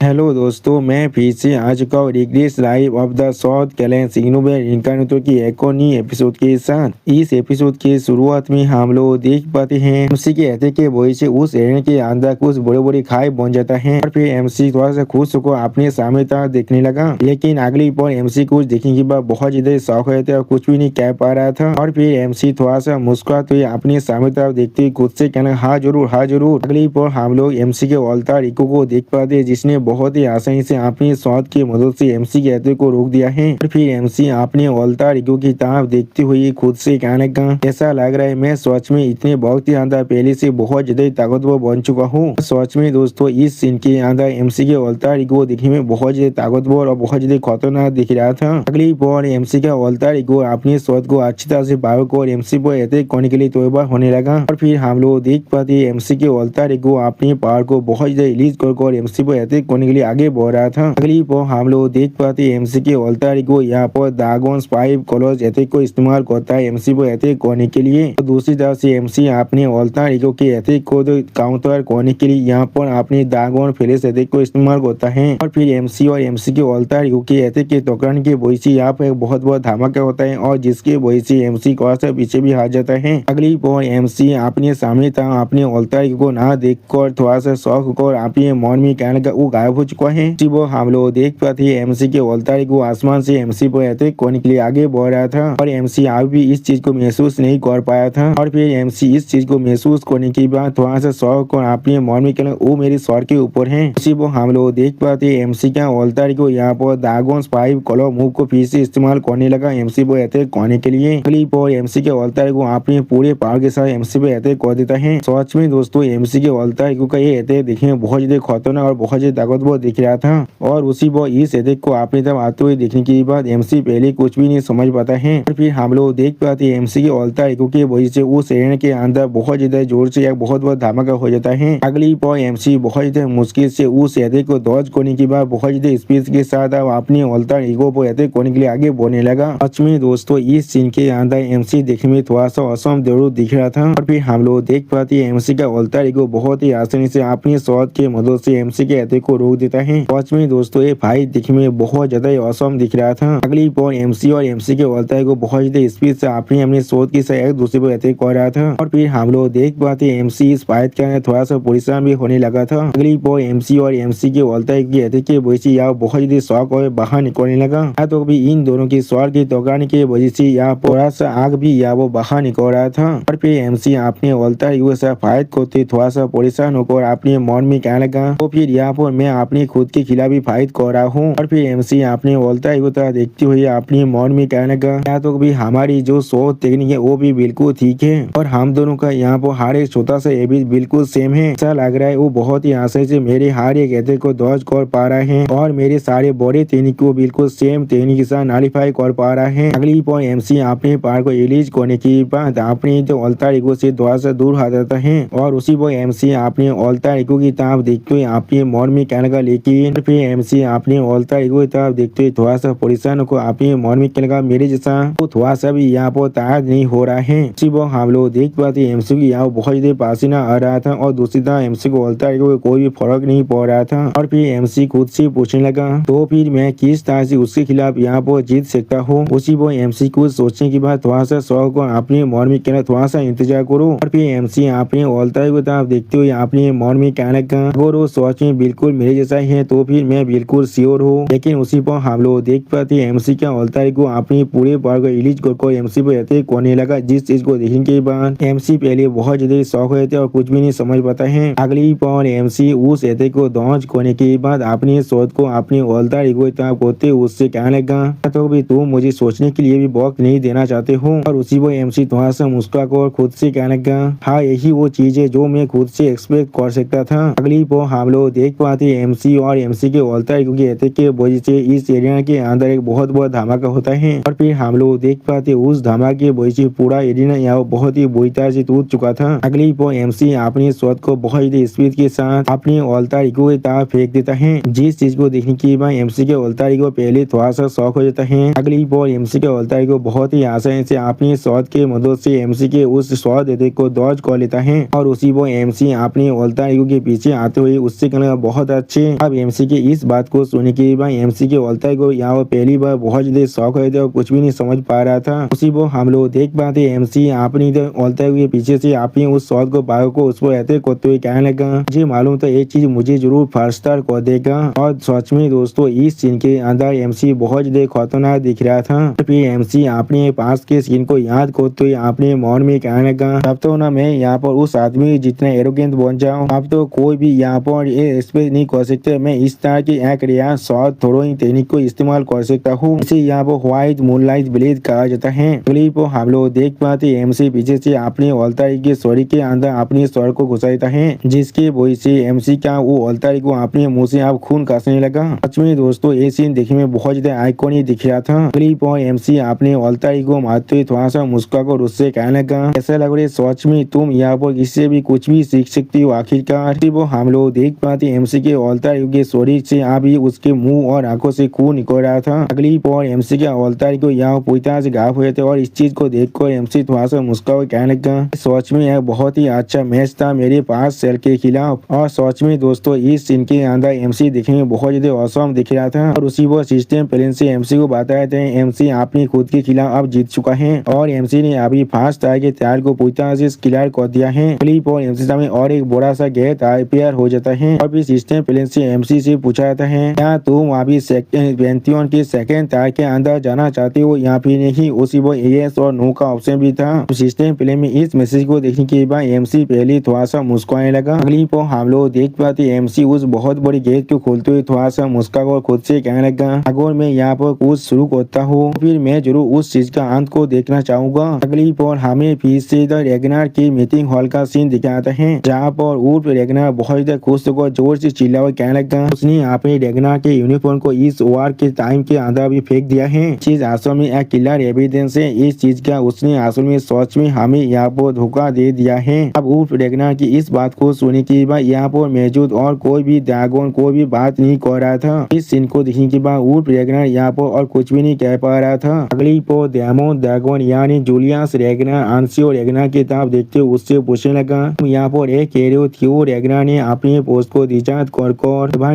Hello दोस्तों, मैं फिर से आ चुका हूँ रिग्रेस लाइव ऑफ द साउथ कैलेंस इनोवेर इनकानुतो की एक और नई एपिसोड के साथ। इस एपिसोड के शुरुआत में हम लोग देख पाते हैं एमसी के एथे के वजह से उस एरिया के अंदर कुछ बड़े बड़े खाई बन जाता है और फिर एमसी थोड़ा सा खुश होकर अपने सामने तरफ देखने लगा। लेकिन अगली बार एमसी कुछ देखने के बाद बहुत ज्यादा शौक हुए थे और कुछ भी नहीं कह पा रहा था। और फिर एमसी थोड़ा सा मुस्कुराते हुए अपने सामने तरफ देखते हुए खुद से कहना हाँ जरूर हाँ जरूर। अगली बार हम लोग एमसी के ऑल्टर इको को देख पाते जिसने बहुत ही आसानी से अपने शॉट की मदद से एमसी के एथे को रोक दिया है। और फिर एमसी अपने ऑल्टर इको की तरफ देखते हुए खुद से कहने का ऐसा लग रहा है मैं सच में इतने बहुत ही ज्यादा पहले से बहुत ज्यादा ताकतवर बन चुका हूँ। सच में दोस्तों इस सीन के अंदर एमसी के ऑल्टर इको दिखने में बहुत ज्यादा ताकतवर और बहुत ज्यादा खतरनाक दिख रहा था। अगली बार एमसी का ऑल्टर इको अपने शॉट को अच्छी तरह से बाहर को एमसी पर अटैक करने के लिए तैयार होने लगा। और फिर हम लोग देख पाते एमसी के ऑल्टर इको अपने पावर को बहुत ज्यादा रिलीज कर एमसी पर अटैक करने के लिए आगे बढ़ रहा था। अगली बार हम लोग देख पाते एमसी के ऑल्टर इको यहाँ पर ड्रैगन्स 5 कलर्स अटैक को इस्तेमाल करता है एमसी पर अटैक करने के लिए। तो दूसरी तरफ से एमसी अपने ऑल्टर इको के अटैक को काउंटर करने के लिए यहाँ पर अपने ड्रैगन फ्लैश अटैक को इस्तेमाल करता है। और फिर एमसी और एमसी के ऑल्टर इको के अटैक के टकराने की वजह से यहाँ पर एक बहुत बड़ा धमाका होता है और जिसके वजह से एमसी थोड़ा सा पीछे भी हार जाता है। अगली बार एमसी अपने सामने था अपने ऑल्टर इको को ना देखकर थोड़ा सा शौक होकर अपने मन में कहने का वो गायब हो चुका है। वो हम लोग देख पाते एमसी के ऑल्टर इको आसमान से एमसी पर अटैक करने के लिए आगे बढ़ रहा था और एमसी अब भी इस चीज को महसूस नहीं कर पाया था। और फिर एमसी इस चीज को महसूस करने के बाद थोड़ा सा शौक और अपने मन में कहना वो मेरे सर के ऊपर है। उसी वो हम लोग देख पाते एमसी का ऑल्टर इको यहाँ पर ड्रैगन्स 5 कलर मूव को फिर से इस्तेमाल करने लगा एमसी पर अटैक करने के लिए। अगली बार एमसी के ऑल्टर इको अपने पूरे पावर के साथ एमसी पर अटैक कर देता है। सच में दोस्तों एमसी के ऑल्टर इको का ये अटैक देखने में बहुत ज्यादा खतरनाक और बहुत ज्यादा ताकतवर दिख रहा था। और उसी वो इस अटैक को अपनी तरफ आते हुए देखने के बाद एमसी पहले कुछ भी नहीं समझ पाता है। और फिर हम लोग देख पाते एमसी के ऑल्टर इको की वजह से उस एरिया के अंदर बहुत ज्यादा जोर से एक बहुत बड़ा धमाका हो जाता है। अगली बार एमसी बहुत ज्यादा मुश्किल से उस अटैक को डॉज करने के बाद बहुत ज्यादा स्पीड के साथ अपने ऑल्टर इको पर अटैक करने के लिए आगे बढ़ने लगा। सच में दोस्तों इस सीन के अंदर एमसी देखने में थोड़ा सा असम जरूर दिख रहा था। और फिर हम लोग देख पाते एमसी का ऑल्टर इको बहुत ही आसानी से अपने शॉट के मदद से एमसी के अटैक को रोक देता है। सच में दोस्तों ये फाइट दिखने में बहुत ज्यादा औसम दिख रहा था। अगली बार एमसी और एमसी के ऑल्टर इको बहुत ज्यादा स्पीड से अपने शॉट के साथ एक दूसरे पर अटैक कर रहा था। और फिर हम लोग देख पाते एमसी इस फाइट के अंदर थोड़ा सा परेशान भी होने लगा था। अगली बार एमसी और एमसी के ऑल्टर इको के अटैक की वजह से यहाँ बहुत ज्यादा शॉक और बाहर निकलने लगा। तो भी इन दोनों की शॉट की टकराने की वजह से यहाँ थोड़ा सा आग भी यहाँ वो बाहर निकल रहा था। और फिर एमसी अपने ऑल्टर इको से फाइट करते थोड़ा सा परेशान होकर अपने मन में कहने लगा तो फिर यहाँ पर मैं अपने खुद के खिलाफ भी फाइट कर रहा हूँ। और फिर एमसी अपने ऑल्टर इको तरह देखते हुए अपने मन में कहने लगा या तो भी हमारी जो शॉट टेक्निक है वो भी बिल्कुल ठीक है और हम दोनों का यहाँ पर हर एक छोटा सा ये भी बिल्कुल सेम है। ऐसा लग रहा है वो बहुत ही आसानी से मेरे हर एक अटैक को डॉज कर पा रहे हैं और मेरे सारे बड़े टेक्निक को बिल्कुल सेम टेक्निक के साथ नॉलिफाई कर पा रहा है। अगली बार एमसी अपने पावर को रिलीज करने के बाद अपने जो ऑल्टर इको से थोड़ा सा दूर आ जाता है और उसी बार एमसी अपने ऑल्टर इको की तरफ देखते हुए अपने मन में कहने लगा लेकिन फिर एमसी अपने ऑल्टर इको की तरफ देखते हुए थोड़ा सा परेशान को अपने मन में कहने लगा मेरे जैसा तो थोड़ा सा भी यहाँ पर तैयार नहीं हो रहा है। उसी बार हम लोग देख पाते एमसी की यहाँ बहुत ज्यादा पसीना आ रहा था और दूसरी तरफ एमसी को ऑल्टर इको कोई भी फर्क नहीं पड़ रहा था। और फिर एमसी खुद से पूछने लगा तो फिर मैं किस तरह से उसके खिलाफ यहाँ पर जीत सकता हूँ। उसी वो एमसी को सोचने के बाद थोड़ा सा शौक को अपने मन में कहना थोड़ा सा इंतजार करो। और फिर एमसी अपने ऑल्टर को तरफ देखते हुए अपने मन में कहने लगा अगर वो सोच में बिल्कुल मेरे जैसा ही है तो फिर मैं बिल्कुल श्योर हूँ। लेकिन उसी पर हम लोग देख पाते एमसी का ऑल्टर को अपने पूरे पावर को रिलीज कर एमसी पर अटैक करने लगा। जिस चीज को देखने के बाद एमसी पहले बहुत ज्यादा शौक हुए थे और कुछ भी नहीं समझ पाता है। अगली बार एमसी उस अटैक को डॉज करने के बाद अपने शॉट को अपने ऑल्टर इको तरफ करते उससे कहने लगा तो भी तुम मुझे सोचने के लिए भी वक्त नहीं देना चाहते हो। और उसी वो एमसी थोड़ा सा मुस्कुरा कर खुद से कहने लगा हाँ यही वो चीज है जो मैं खुद से एक्सपेक्ट कर सकता था। अगली बार हम लोग देख पाते एमसी और एमसी के ऑल्टर इको के अटैक के वजह से इस एरिया के अंदर एक बहुत बड़ा धमाका होता है। और फिर हम लोग देख पाते उस धमाके की वजह से पूरा एरिया यहाँ बहुत ही बुरी तरह से टूट चुका था। अगली बार एमसी अपनी शॉट को बहुत ही स्पीड के साथ अपने ऑल्टर इको की तरफ फेंक देता है। जिस चीज को देखने के बाद एमसी के ऑल्टर इको पहले थोड़ा सा शॉक हो जाता है। अगली बार एमसी के ऑल्टर इको बहुत ही आसानी से अपनी शॉट के मदद से एमसी के उस शॉट अटैक को डॉज कर लेता है और उसी वो एमसी अपने ऑल्टर इको के पीछे आते हुए उससे कहने बहुत अच्छे। अब एमसी के इस बात को सुनने के बाद एमसी के ऑल्ताई को यहाँ पहली बार बहुत ज्यादा शौक हुए थे और कुछ भी नहीं समझ पा रहा था। उसी वो हम लोग देख पाते एमसी अपनी ऑल्ताई के पीछे से अपनी उस शॉट को बाहर को उसको ऐसे करते हुए कहने लगा, मुझे मालूम था एक चीज मुझे जरूर फर्स्ट स्टार कर देगा। और सच में दोस्तों इस सीन के अंदर एमसी बहुत ज्यादा खतरनाक दिख रहा था। फिर एमसी अपने पास के सीन को याद करते हुए अपने मन में कहने लगा, अब तो ना मैं यहाँ पर उस आदमी जितना एरोगेंट बन जाऊँ, अब तो कोई भी यहाँ पर एक्सप्रेस नहीं कर सकते। मैं इस तरह की एक रिया शॉट थ्रोइंग टेक्निक को इस्तेमाल कर सकता हूँ। इसे यहाँ पर व्हाइट मूनलाइट ब्लेड कहा जाता है। क्लिप हम लोग देख पाते एमसी पीछे से अपने ऑल्ताई के सॉरी के अंदर अपने स्वर को घुसाता है, जिसके वजह से एमसी का वो ऑल्ताई को अपने मुंह से अब खून कासने लगा। सच में दोस्तों ये सीन देखने में बहुत ज्यादा आइकॉनिक दिख रहा था। क्लिप और एमसी अपने ऑल्ताई को मारते हुए थोड़ा सा मुस्का को उससे कहने लगा, ऐसा लग रहा है सच में तुम यहाँ पर किससे भी कुछ भी सीख सकती हो। आखिरकार वो हम लोग देख पाते एमसी के ऑल्ताई के सॉरी से अभी उसके मुंह और आंखों से खून निकल रहा था। अगली और एमसी के ऑल्ताई को यहाँ पूरी तरह से घाव हुए थे और इस चीज को देखकर एमसी थोड़ा सा मुस्का हुआ कहने लगा, सच में यह बहुत ही अच्छा मैच था मेरे पास सेल के खिलाफ। और सच में दोस्तों इस सीन के अंदर एमसी दिखने में बहुत ज्यादा औसम दिख रहा था। और उसी वो सिस्टम प्लेन से एमसी को बताया था एमसी अपनी खुद के खिलाफ अब जीत चुका है और एमसी ने अभी फास्ट टायर के त्याल को पूरी तरह से क्लियर कर दिया है। क्लिप और एमसी सामने और एक बड़ा सा गैप तैयार हो जाता है और फिर सिस्टम प्लेन से एमसी से पूछा जाता है, क्या तुम अभी पैंथियन के सेकंड टायर के अंदर जाना चाहते हो या फिर नहीं। उसी वो यस और नो का ऑप्शन भी था। सिस्टम प्लेन में इस मैसेज को देखने के बाद एमसी पहले थोड़ा सा मुस्कुराने लगा। अगली पर हम लोग देख पाते एमसी उस बहुत बड़ी गेट को खोलते हुए थोड़ा सा मुस्का और खुद से कहने लगा, अगर मैं यहाँ पर कुछ शुरू करता हूँ फिर मैं जरूर उस चीज का अंत को देखना चाहूंगा। अगली पर हमें फिर से द रेगनार की मीटिंग हॉल का सीन दिखाता है, जहाँ पर उर्फ रेगनार बहुत ज्यादा खुश होकर जोर से चिल्ला हुआ कहने लगा, उसने अपने रेगनार के यूनिफॉर्म को इस वार के टाइम के अंदर भी फेंक दिया है। चीज असल में एक किलर एविडेंस है इस चीज का। उसने असल में सच में हमें यहाँ पर धोखा दे दिया है। अब उर्फ रेगनार की इस बात को सुनने के बाद यहाँ पर मौजूद और कोई भी ड्रैगन कोई भी बात नहीं कर रहा था। इस सीन को देखने के बाद उर्फ रेगनार यहाँ पर और कुछ भी नहीं कह पा रहा था। अगली पर डेमन ड्रैगन यानी जूलियस रेगनार आंसियो रेगनार की तरफ देखते हुए उससे पूछने लगा, यहाँ पर एक कह रहे हो थियो रेगनार ने अपने पोस्ट को रिचार्ज कर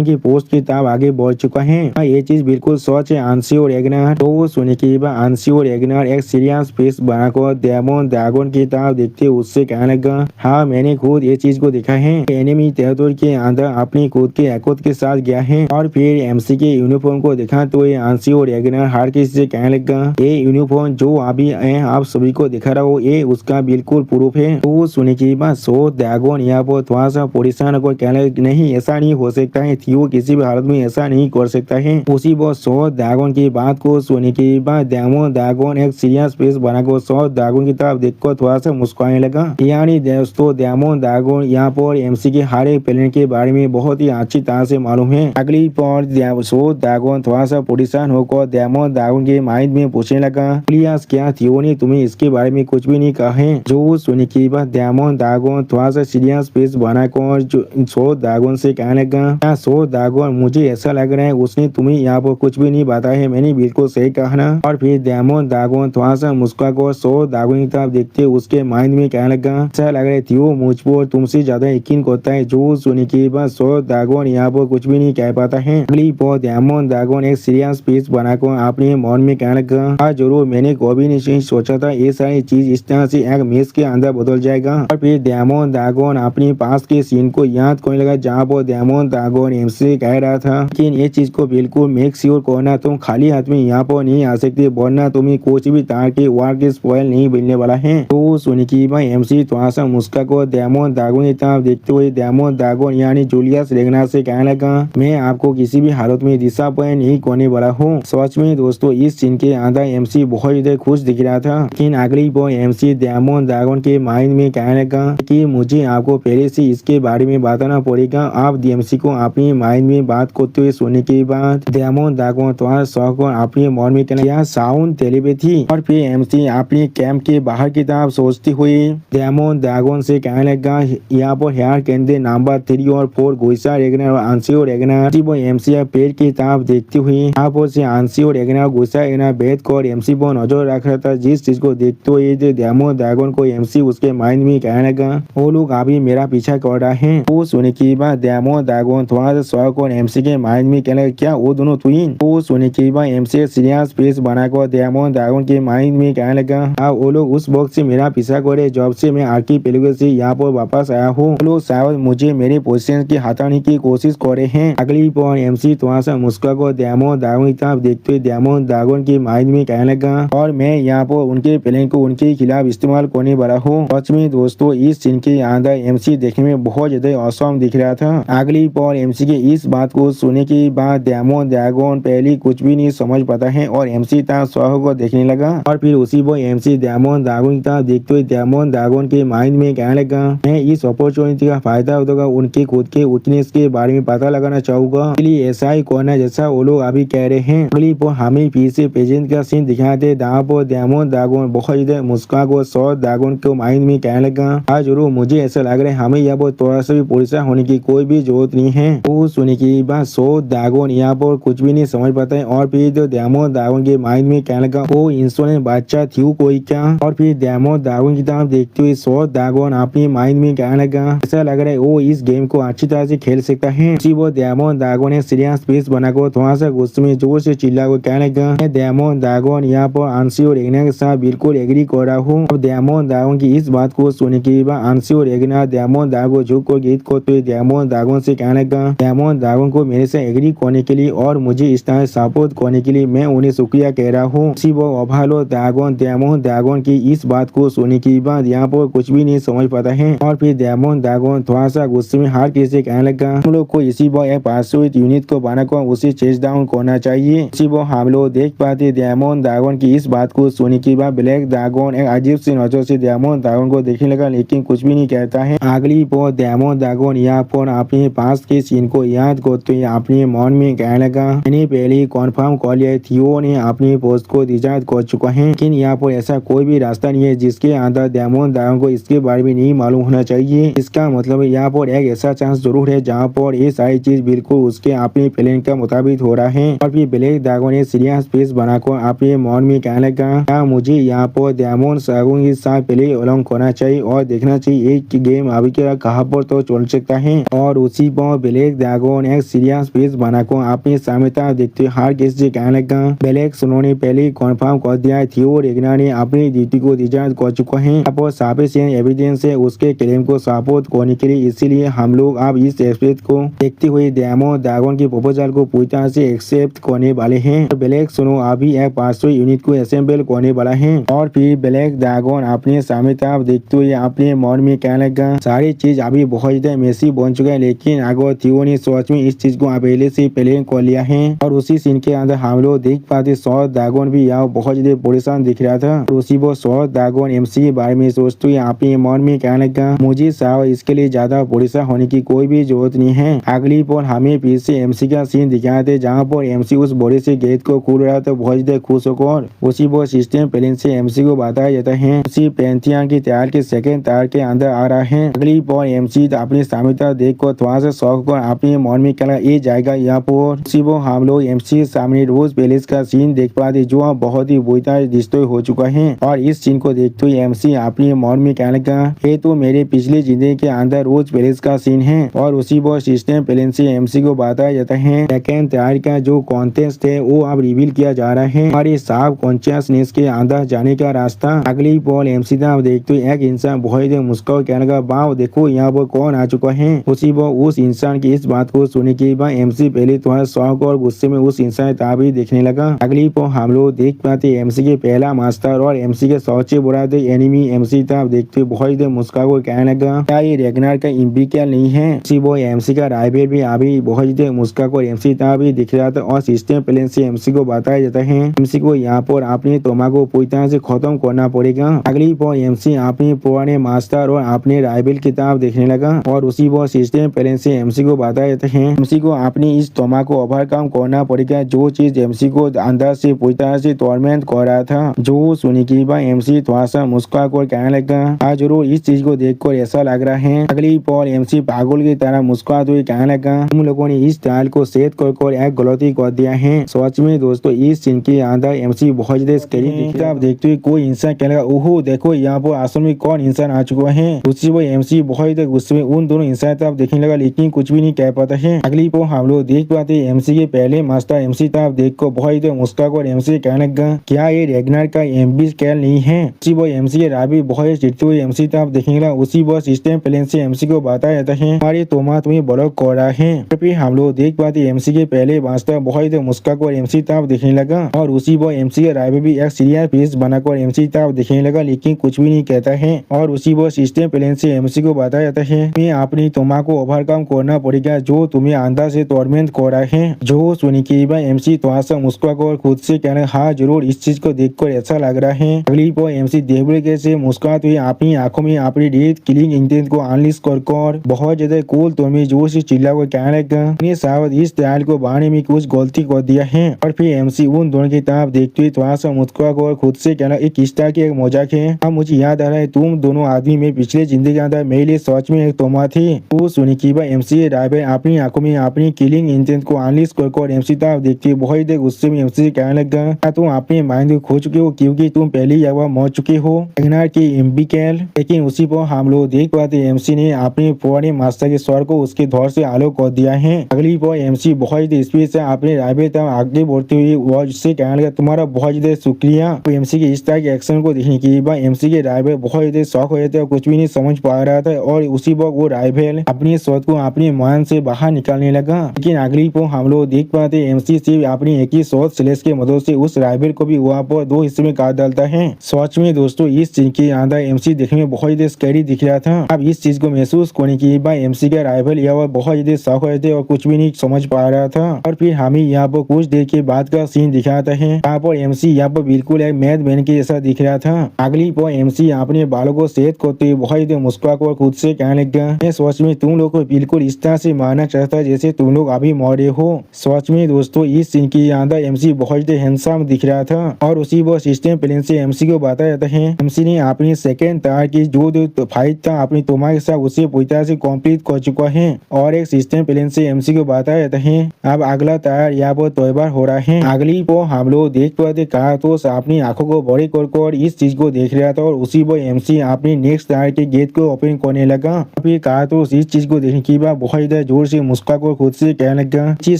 की पोस्ट की तरफ आगे बढ़ चुका है। ये चीज बिल्कुल सच है आंसियो रेगनार। तो सुनने के बाद आंसियो रेगनार एक सीरियस फेस बनाकर डेमन ड्रैगन की तरफ देखते हुए उससे कहने लगा, हाँ मैंने खुद ये चीज को देखा है। एनिमी टेरिटोरी के अंदर अपनी खुद के एकत के साथ गया है। और फिर एमसी के यूनिफॉर्म को देखा तो ये आंसियो रेगनार हर किसी से कहने लगा, ये यूनिफॉर्म जो अभी आप सभी को दिखा रहा हो ये उसका बिल्कुल प्रूफ है। तो सुनने के बाद सो ड्रैगन यहाँ पर थोड़ा सा परेशान होकर कहने लगा, नहीं ऐसा नहीं हो सकता है, थियो किसी भी हालत में ऐसा नहीं कर सकता है। उसी वो सो ड्रैगन की बात को सुनने के बाद डेमन ड्रैगन एक सीरियस फेस बनाकर सो ड्रैगन की तरफ देखकर थोड़ा सा मुस्कुराने लगा। यानी दोस्तों डेमन ड्रैगन यहाँ पर एमसी के हर एक प्लेन के बारे में बहुत ही अच्छी तरह से मालूम है। अगली पर सो ड्रैगन थोड़ा सा परेशान होकर डेमन ड्रैगन के माइंड में पूछने लगा, प्लीज क्या थियो ने तुम्हें इसके बारे में कुछ भी नहीं कहा है। जो सुनने के बाद डेमन ड्रैगन थोड़ा सा सीरियस फेस बनाकर सो ड्रैगन से कहने लगा, सो ड्रैगन मुझे ऐसा लग रहा है उसने तुम्हें यहाँ पर कुछ भी नहीं बताया है, मैंने बिल्कुल सही कहा ना। और फिर डेमन ड्रैगन थोड़ा सा मुस्कुराकर सो ड्रैगन की तरफ देखते उसके माइंड में कहने लगा, ऐसा लग रहा है थियो मुझ पर तुमसे ज्यादा यकीन करता है। जो सुनने के बाद सो ड्रैगन यहाँ पर कुछ भी नहीं कह पाता है। अगली पर डेमन ड्रैगन एक सीरियस फेस बनाकर अपने मन में कहने लगा, हाँ जरूर मैंने कभी नहीं सोचा था ये सारी चीज इस तरह से एक मैच के अंदर बदल जाएगा। और फिर डेमन ड्रैगन अपने पास के सीन को याद करने लगा, जहाँ पर डेमन ड्रैगन एमसी कह रहा था, लेकिन ये चीज को बिल्कुल मेक श्योर करना तुम खाली हाथ में यहाँ पर नहीं आ सकते, वरना तुम्हें कुछ भी तार के वार के स्पॉइल नहीं मिलने वाला है। तो सुनी की भाई एमसी थोड़ा सा मुस्का को डेमन ड्रैगन की तरफ देखते हुए डेमन ड्रैगन यानी जूलियस रेगनार से कहने लगा, मैं आपको किसी भी हालत में डिसअपॉइंट नहीं करने वाला हूँ। सच में दोस्तों इस सीन के अंदर एमसी बहुत ज्यादा खुश दिख रहा था। लेकिन अगली बार एमसी डेमन ड्रैगन के माइंड में कहने लगा कि मुझे आपको पहले से इसके बारे में बताना पड़ेगा। आप एमसी को अपने माइंड में बात करते हुए सुनने के बाद डेमन ड्रैगन थोड़ा शौक और अपने मन में कहना, यह साउंड टेलीपैथी। और फिर एमसी अपने कैंप के बाहर की तरफ सोचते हुए डेमन ड्रैगन से कहने लगा, यहाँ पर हेयर केंद्र नंबर 3 और 4 गुइसा रेगनार और आंसियो रेगनार एमसी पेड़ की तरफ देखते हुए यहाँ पर से आंसियो रेगनार गुइसा रेगनार बैठ कर एमसी पर नजर रख रहा था। जिस चीज को देखते हुए डेमन ड्रैगन को एमसी उसके माइंड में कहने लगा, वो लोग अभी मेरा पीछा कर रहा है। वो सुनने के बाद डेमन दागोन थोड़ा सा शौक और एमसी के माइंड में कहने लगा क्या वो दोनों ट्विन। वो सुने के बाद एमसी सीरियस फेस बनाकर डेमन दागोन के माइंड में कहने लगा हाँ वो लोग उस वक्त से मेरा पीछा करे जब से मैं आर्की पेलुगे से यहाँ पर वापस आया हूँ। वो लोग शायद मुझे मेरे पोजीशन की हटाने की कोशिश करे हैं। अगली पर एमसी थोड़ा सा मुस्कुरा कर डेमन दागोन की तरफ देखते हुए डेमन दागोन के माइंड में कहने लगा और मैं यहाँ पर उनके प्लान को उनके खिलाफ इस्तेमाल करने वाला हूँ। सच में दोस्तों इस सीन के अंदर एमसी देखने में बहुत ज्यादा औसम दिख रहा था। अगली पर एमसी के इस बात को सुनने के बाद डेमन दागोन पहले कुछ भी नहीं समझ पाता है और एमसी तरफ शौक को देखने लगा और फिर उसी पर एमसी डेमन दागोन की तरफ देखते हुए डेमन दागोन के माइंड में कहने लगा मैं इस अपॉर्चुनिटी का फायदा उठाकर उनके खुद के वीकनेस के बारे में पता लगाना चाहूंगा, इसलिए ऐसा ही करना जैसा वो लोग अभी कह रहे हैं। अगली पर हमें फिर से प्रेजेंट का सीन दिखाते जहाँ पर डेमन दागोन बहुत ज्यादा मुस्कुरा को सौ दागोन को माइंड में कहने लगा हाँ जरूर मुझे ऐसा लग रहा है हमें यहाँ पर थोड़ा सा भी पुलिसा होने की कोई भी जरूरत नहीं है। वो सुनने की बात सौ दागोन यहाँ पर कुछ भी नहीं समझ पाता है और फिर तो डेमन दागोन के माइंड में कहने लगा वो इंसान बादशाह थी कोई क्या। और फिर डेमन दागोन की तरफ देखते हुए सौ दागोन अपने माइंड में कहने लगा ऐसा लग रहा है वो इस गेम को अच्छी तरह से खेल सकता है। उसी वो डेमन दागोन ने सीरियस फेस बनाकर थोड़ा सा गुस्से में जोर से चिल्ला को कहने लगा डेमन दागोन यहाँ पर आंसी और एग्ना के साथ बिल्कुल एग्री कर रहा हूँ। अब डेमन दागोन की इस बात को सुनने के बाद आंसी और एग्ना डेमन दागोन झुक को गीत करते हुए डेमन दागोन से कहने लगा डेमन दागोन को मेरे से एग्री करने के लिए और मुझे इस तरह सपोर्ट करने के लिए मैं उन्हें शुक्रिया कह रहा हूँ। उसी वो अभालो दागोन डेमन दागोन की इस बात को सुनने के बाद यहाँ पर कुछ भी नहीं समझ पाता है और फिर डेमन दागोन थोड़ा सा गुस्से में हार कैसे कहने लगा हम लोग को इसी वो एक पार्श्विक यूनिट को बनाकर उसे चेस डाउन करना चाहिए। इसी वो हम लोग देख पाते डेमन दागोन की इस बात को सुनने के बाद ब्लैक दागोन एक अजीब सी नजर से डेमन दागोन को देखने लगा लेकिन कुछ भी नहीं कहता है। अगली पर डेमन दागोन यहाँ पर अपने पास के सीन को याद करते हुए अपने मन में कहने लगा मैंने पहले ही कन्फर्म कर लिया थियो ने अपनी पोस्ट को डिजाइन कर चुका है लेकिन यहाँ पर ऐसा कोई भी रास्ता नहीं है जिसके अंदर डेमन दागोन को इसके बारे में नहीं मालूम होना चाहिए। इसका मतलब यहाँ पर एक ऐसा चांस जरूर है जहाँ पर ये सारी चीज बिल्कुल उसके अपने प्लान का मुताबिक हो रहा है। और फिर ब्लैक दागोन ने सीरियस फेस बनाकर अपने मन में कहने लगा क्या मुझे यहाँ पर डेमन दागोन के साथ पहले अलॉन्ग करना चाहिए और देखना चाहिए एक गेम अभी क्या कहाँ पर तो चल सकता है। और उसी पर ब्लैक दागोन एक सीरियस फेस बनाकर अपने सामने देखते हार कैसे कहने लगा ब्लैक उन्होंने पहले कंफर्म कर दिया थी और एग्ना ने अपनी ड्यूटी को डिजाइन कर चुका है अब सफिशिएंट एविडेंस है उसके क्लेम को सपोर्ट करने के लिए, इसीलिए हम लोग अब इस एस्पेक्ट को देखते हुए डेमन दागोन के प्रपोजल को पूरी तरह से एक्सेप्ट करने वाले हैं। ब्लैक सुनो अभी एक पार्श्विक यूनिट को असेंबल करने वाला है। और फिर ब्लैक दागोन अपने सामने तरफ देखते हुए अपने मन में कहने लगा सारी चीज अभी बहुत ज्यादा मेसी बन चुका है लेकिन अगर थियो ने सोच में इस चीज को पहले से प्लान कर लिया है। और उसी सीन के अंदर हम लोग देख पाते सौ दागोन भी यहाँ बहुत ज्यादा परेशान दिख रहा था। उसी वो सौ दागोन एमसी के बारे में सोचते हुए अपने मन में कहने लगा मुझे साहब इसके लिए ज्यादा परेशान होने की कोई भी जरूरत नहीं है। अगली पर हमें फिर से एमसी का सीन दिखाए थे जहाँ पर एमसी उस बड़े से गेट को खोल रहा था बहुत ज्यादा खुश होकर। उसी वो सिस्टम प्लान से एमसी को बताया जाता है उसी पैंथियन की तैयार के सेकंड तार के अंदर आ रहा है। अगली पर एमसी अपनी सामने देख कर थोड़ा सा शौक कर अपने मन में कहना ये जाएगा यहाँ पर। उसी वो हम लोग एमसी सामने रोज पैलेस का सीन देख पाते जो बहुत ही बुरा डिस्ट्रॉय हो चुका है। और इस सीन को देखते हुए एमसी अपने मन में कहने लगा ये तो मेरे पिछले जिंदगी के अंदर रोज पैलेस का सीन है। और उसी वो सिस्टम प्लान से एमसी को बताया जाता है सेकंड तैयारी का जो कॉन्टेस्ट है वो अब रिवील किया जा रहा है और ये साफ कॉन्शियसनेस के अंदर जाने का रास्ता। अगली पॉल एमसी देखते हुए एक इंसान बहुत मुस्कुरा कहने लगा वाह देखो यहाँ पर कौन आ चुका है। उसी वो उस इंसान की इस बात को सुनने के बाद एमसी पहले थोड़ा शौक और गुस्से में उस इंसान ताबी देखने लगा। अगली पर हम लोग देख पाते एमसी के पहला मास्टर और एमसी के सबसे बुरा एनिमी एमसी था देखते बहुत मुस्कुरा को कहने लगा क्या ये रेगनार का इम्बिकल नहीं है। उसी वो एमसी का राइवल भी अभी बहुत मुस्कुरा को एमसी था भी दिख रहा था। और सिस्टम प्लान से एमसी को बताया जाता है एमसी को यहाँ पर अपने तोमा को पूरी तरह से खत्म करना पड़ेगा। अगली पर एमसी अपने पुराने मास्टर और अपने राइवल की तरफ देखने लगा। और उसी वो सिस्टम प्लान से एमसी को बताया जाता है एमसी को अपनी इस तोमा को ओवरकम करना पड़ेगा जो चीज एमसी को अंदर से पूरी तरह से टॉर्मेंट कर रहा था। जो सुनी की बात एमसी थोड़ा सा मुस्कुरा कर कहने लगा आज जरूर इस चीज को देखकर ऐसा लग रहा है। अगली पॉल एमसी पागल की तरह मुस्कुराते हुए कहने लगा तुम लोगों ने इस स्टाइल को सेट कर एक गलती कर दिया है। सच में दोस्तों इस सीन के अंदर एमसी बहुत ज्यादा स्कैरी दिखता है। देखते हुए कोई इंसान कहने लगा ओहो देखो यहाँ पर आसमान में कौन इंसान आ चुका है। उसी वो एमसी बहुत गुस्से में उन दोनों इंसान तरफ देखने लगा लेकिन कुछ भी नहीं कह पाता है। अगली पो हम लोग देख पाते एमसी के पहले मास्टर एमसी ताब देख को बहुत मुस्कान और एमसी कहने लगा क्या ये रेगनार का एमबी स्केल नहीं है। उसी वो एमसी के राबी बहुत चिड़ते हुए एमसी ताब देखेंगे। उसी वो सिस्टम प्लेन से एमसी को बताया जाता है हमारे तोमा तुम्हें ब्लॉक कर रहा है। फिर हम लोग देख पाते एमसी के पहले मास्टर बहुत मुस्कान और एमसी ताब देखने लगा और उसी वो एमसी के राबी भी एक सीरियस फेस बनाकर एमसी ताब देखने लगा लेकिन कुछ भी नहीं कहता है और उसी वो सिस्टम प्लेन से एमसी को बताया जाता है मैं अपनी तोमा को ओवरकम करना पड़ेगा जो तुम्हें अंदर से टॉर्मेंट कर रहा है। जो सुनी की एमसी थोड़ा सा मुस्कुरा और खुद से कहना हाँ जरूर इस चीज को देखकर ऐसा लग रहा है। अगली पो एमसी देवड़े से मुस्कुराते हुए अपनी आंखों में अपनी डेथ किलिंग इंटेंट को अनलिश कर बहुत ज्यादा कूल तुम्हें जोर से चिल्ला कर कहने लगा शायद इस ट्रायल को बढ़ाने में कुछ गलती कर दिया है। और फिर एमसी उन दोनों की तरफ देखते हुए थोड़ा सा मुस्कुरा कर खुद से कहना एक इस तरह की एक मजाक है। अब मुझे याद आ रहा है तुम दोनों आदमी में पिछले जिंदगी के अंदर मेरे लिए सच में एक तोमा थी। वो सुनी की एमसी ड्राइवर अपनी आंखों में अपनी किलिंग इंटेंट को अनलिश कर एमसी तरफ देखते हुए बहुत देर गुस्से में एमसी से कहने लगा तुम अपने माइंड को खो चुके हो क्योंकि तुम पहले ही एक बार मर चुके हो रेगनार की एम्बिकेल। लेकिन उसी पर हम लोग देख पाते एमसी ने अपने पुराने मास्टर के स्वर को उसके धौर से आलो कर दिया है। अगली पर एमसी बहुत स्पीड से अपने ड्राइवर तक आगे बढ़ते हुए वो उससे कहने लगा तुम्हारा बहुत ज्यादा शुक्रिया। तो एमसी के इस तरह के एक्शन को देखने के बाद एमसी के ड्राइवर बहुत ज्यादा शौक हो जाते और कुछ भी नहीं समझ पा रहा था और उसी वक्त वो ड्राइवर अपनी सोच को अपने मान से बाहर निकालने लगा। लेकिन अगली पर हम लोग देख पाते एमसी सिर्फ अपनी एक ही सोच स्लेश के मदद से उस ड्राइवर को भी वहाँ पर दो हिस्से में काट डालता है। सच में दोस्तों इस चीज के अंदर एमसी देखने में बहुत ज्यादा स्कैरी दिख रहा था। अब इस चीज को महसूस करने के बाद एमसी का राइवल यहाँ बहुत ज्यादा शौक हो थे और कुछ भी नहीं समझ पा रहा था। और फिर हमें यहाँ पर कुछ देर के बाद का सीन दिखाता है यहाँ पर एमसी यहाँ पर बिल्कुल एक मैथ मैन के जैसा दिख रहा था। अगली पर एमसी अपने बालों को सेहत करते हुए बहुत ज्यादा मुस्कुरा कर खुद से कहने लगा मैं सोच में तुम लोग को बिल्कुल इस तरह से मारना चाहता जैसे तुम लोग अभी मरे हो। सच में दोस्तों इस सीन के अंदर एमसी बहुत हैंडसम दिख रहा था और उसी वो सिस्टम प्लेन से एमसी को बताया जाता है एमसी ने अपनी सेकेंड तार की जो फाइट था अपनी तोमा के साथ उसे पूरी तरह से कंप्लीट कर चुका है और एक सिस्टम प्लेन से एमसी को बताया जाता है अब अगला तार यहाँ पर तैयार हो रहा है। अगली वो हम लोग देख पाते कहा तो अपनी आंखों को बड़े कर इस चीज को देख रहा था और उसी वो एमसी अपनी नेक्स्ट तार के गेट को ओपन करने लगा। फिर कहा तो इस चीज को देखने के बाद बहुत ज्यादा जोर से मुस्कुरा कर खुद से कहने लगा चीज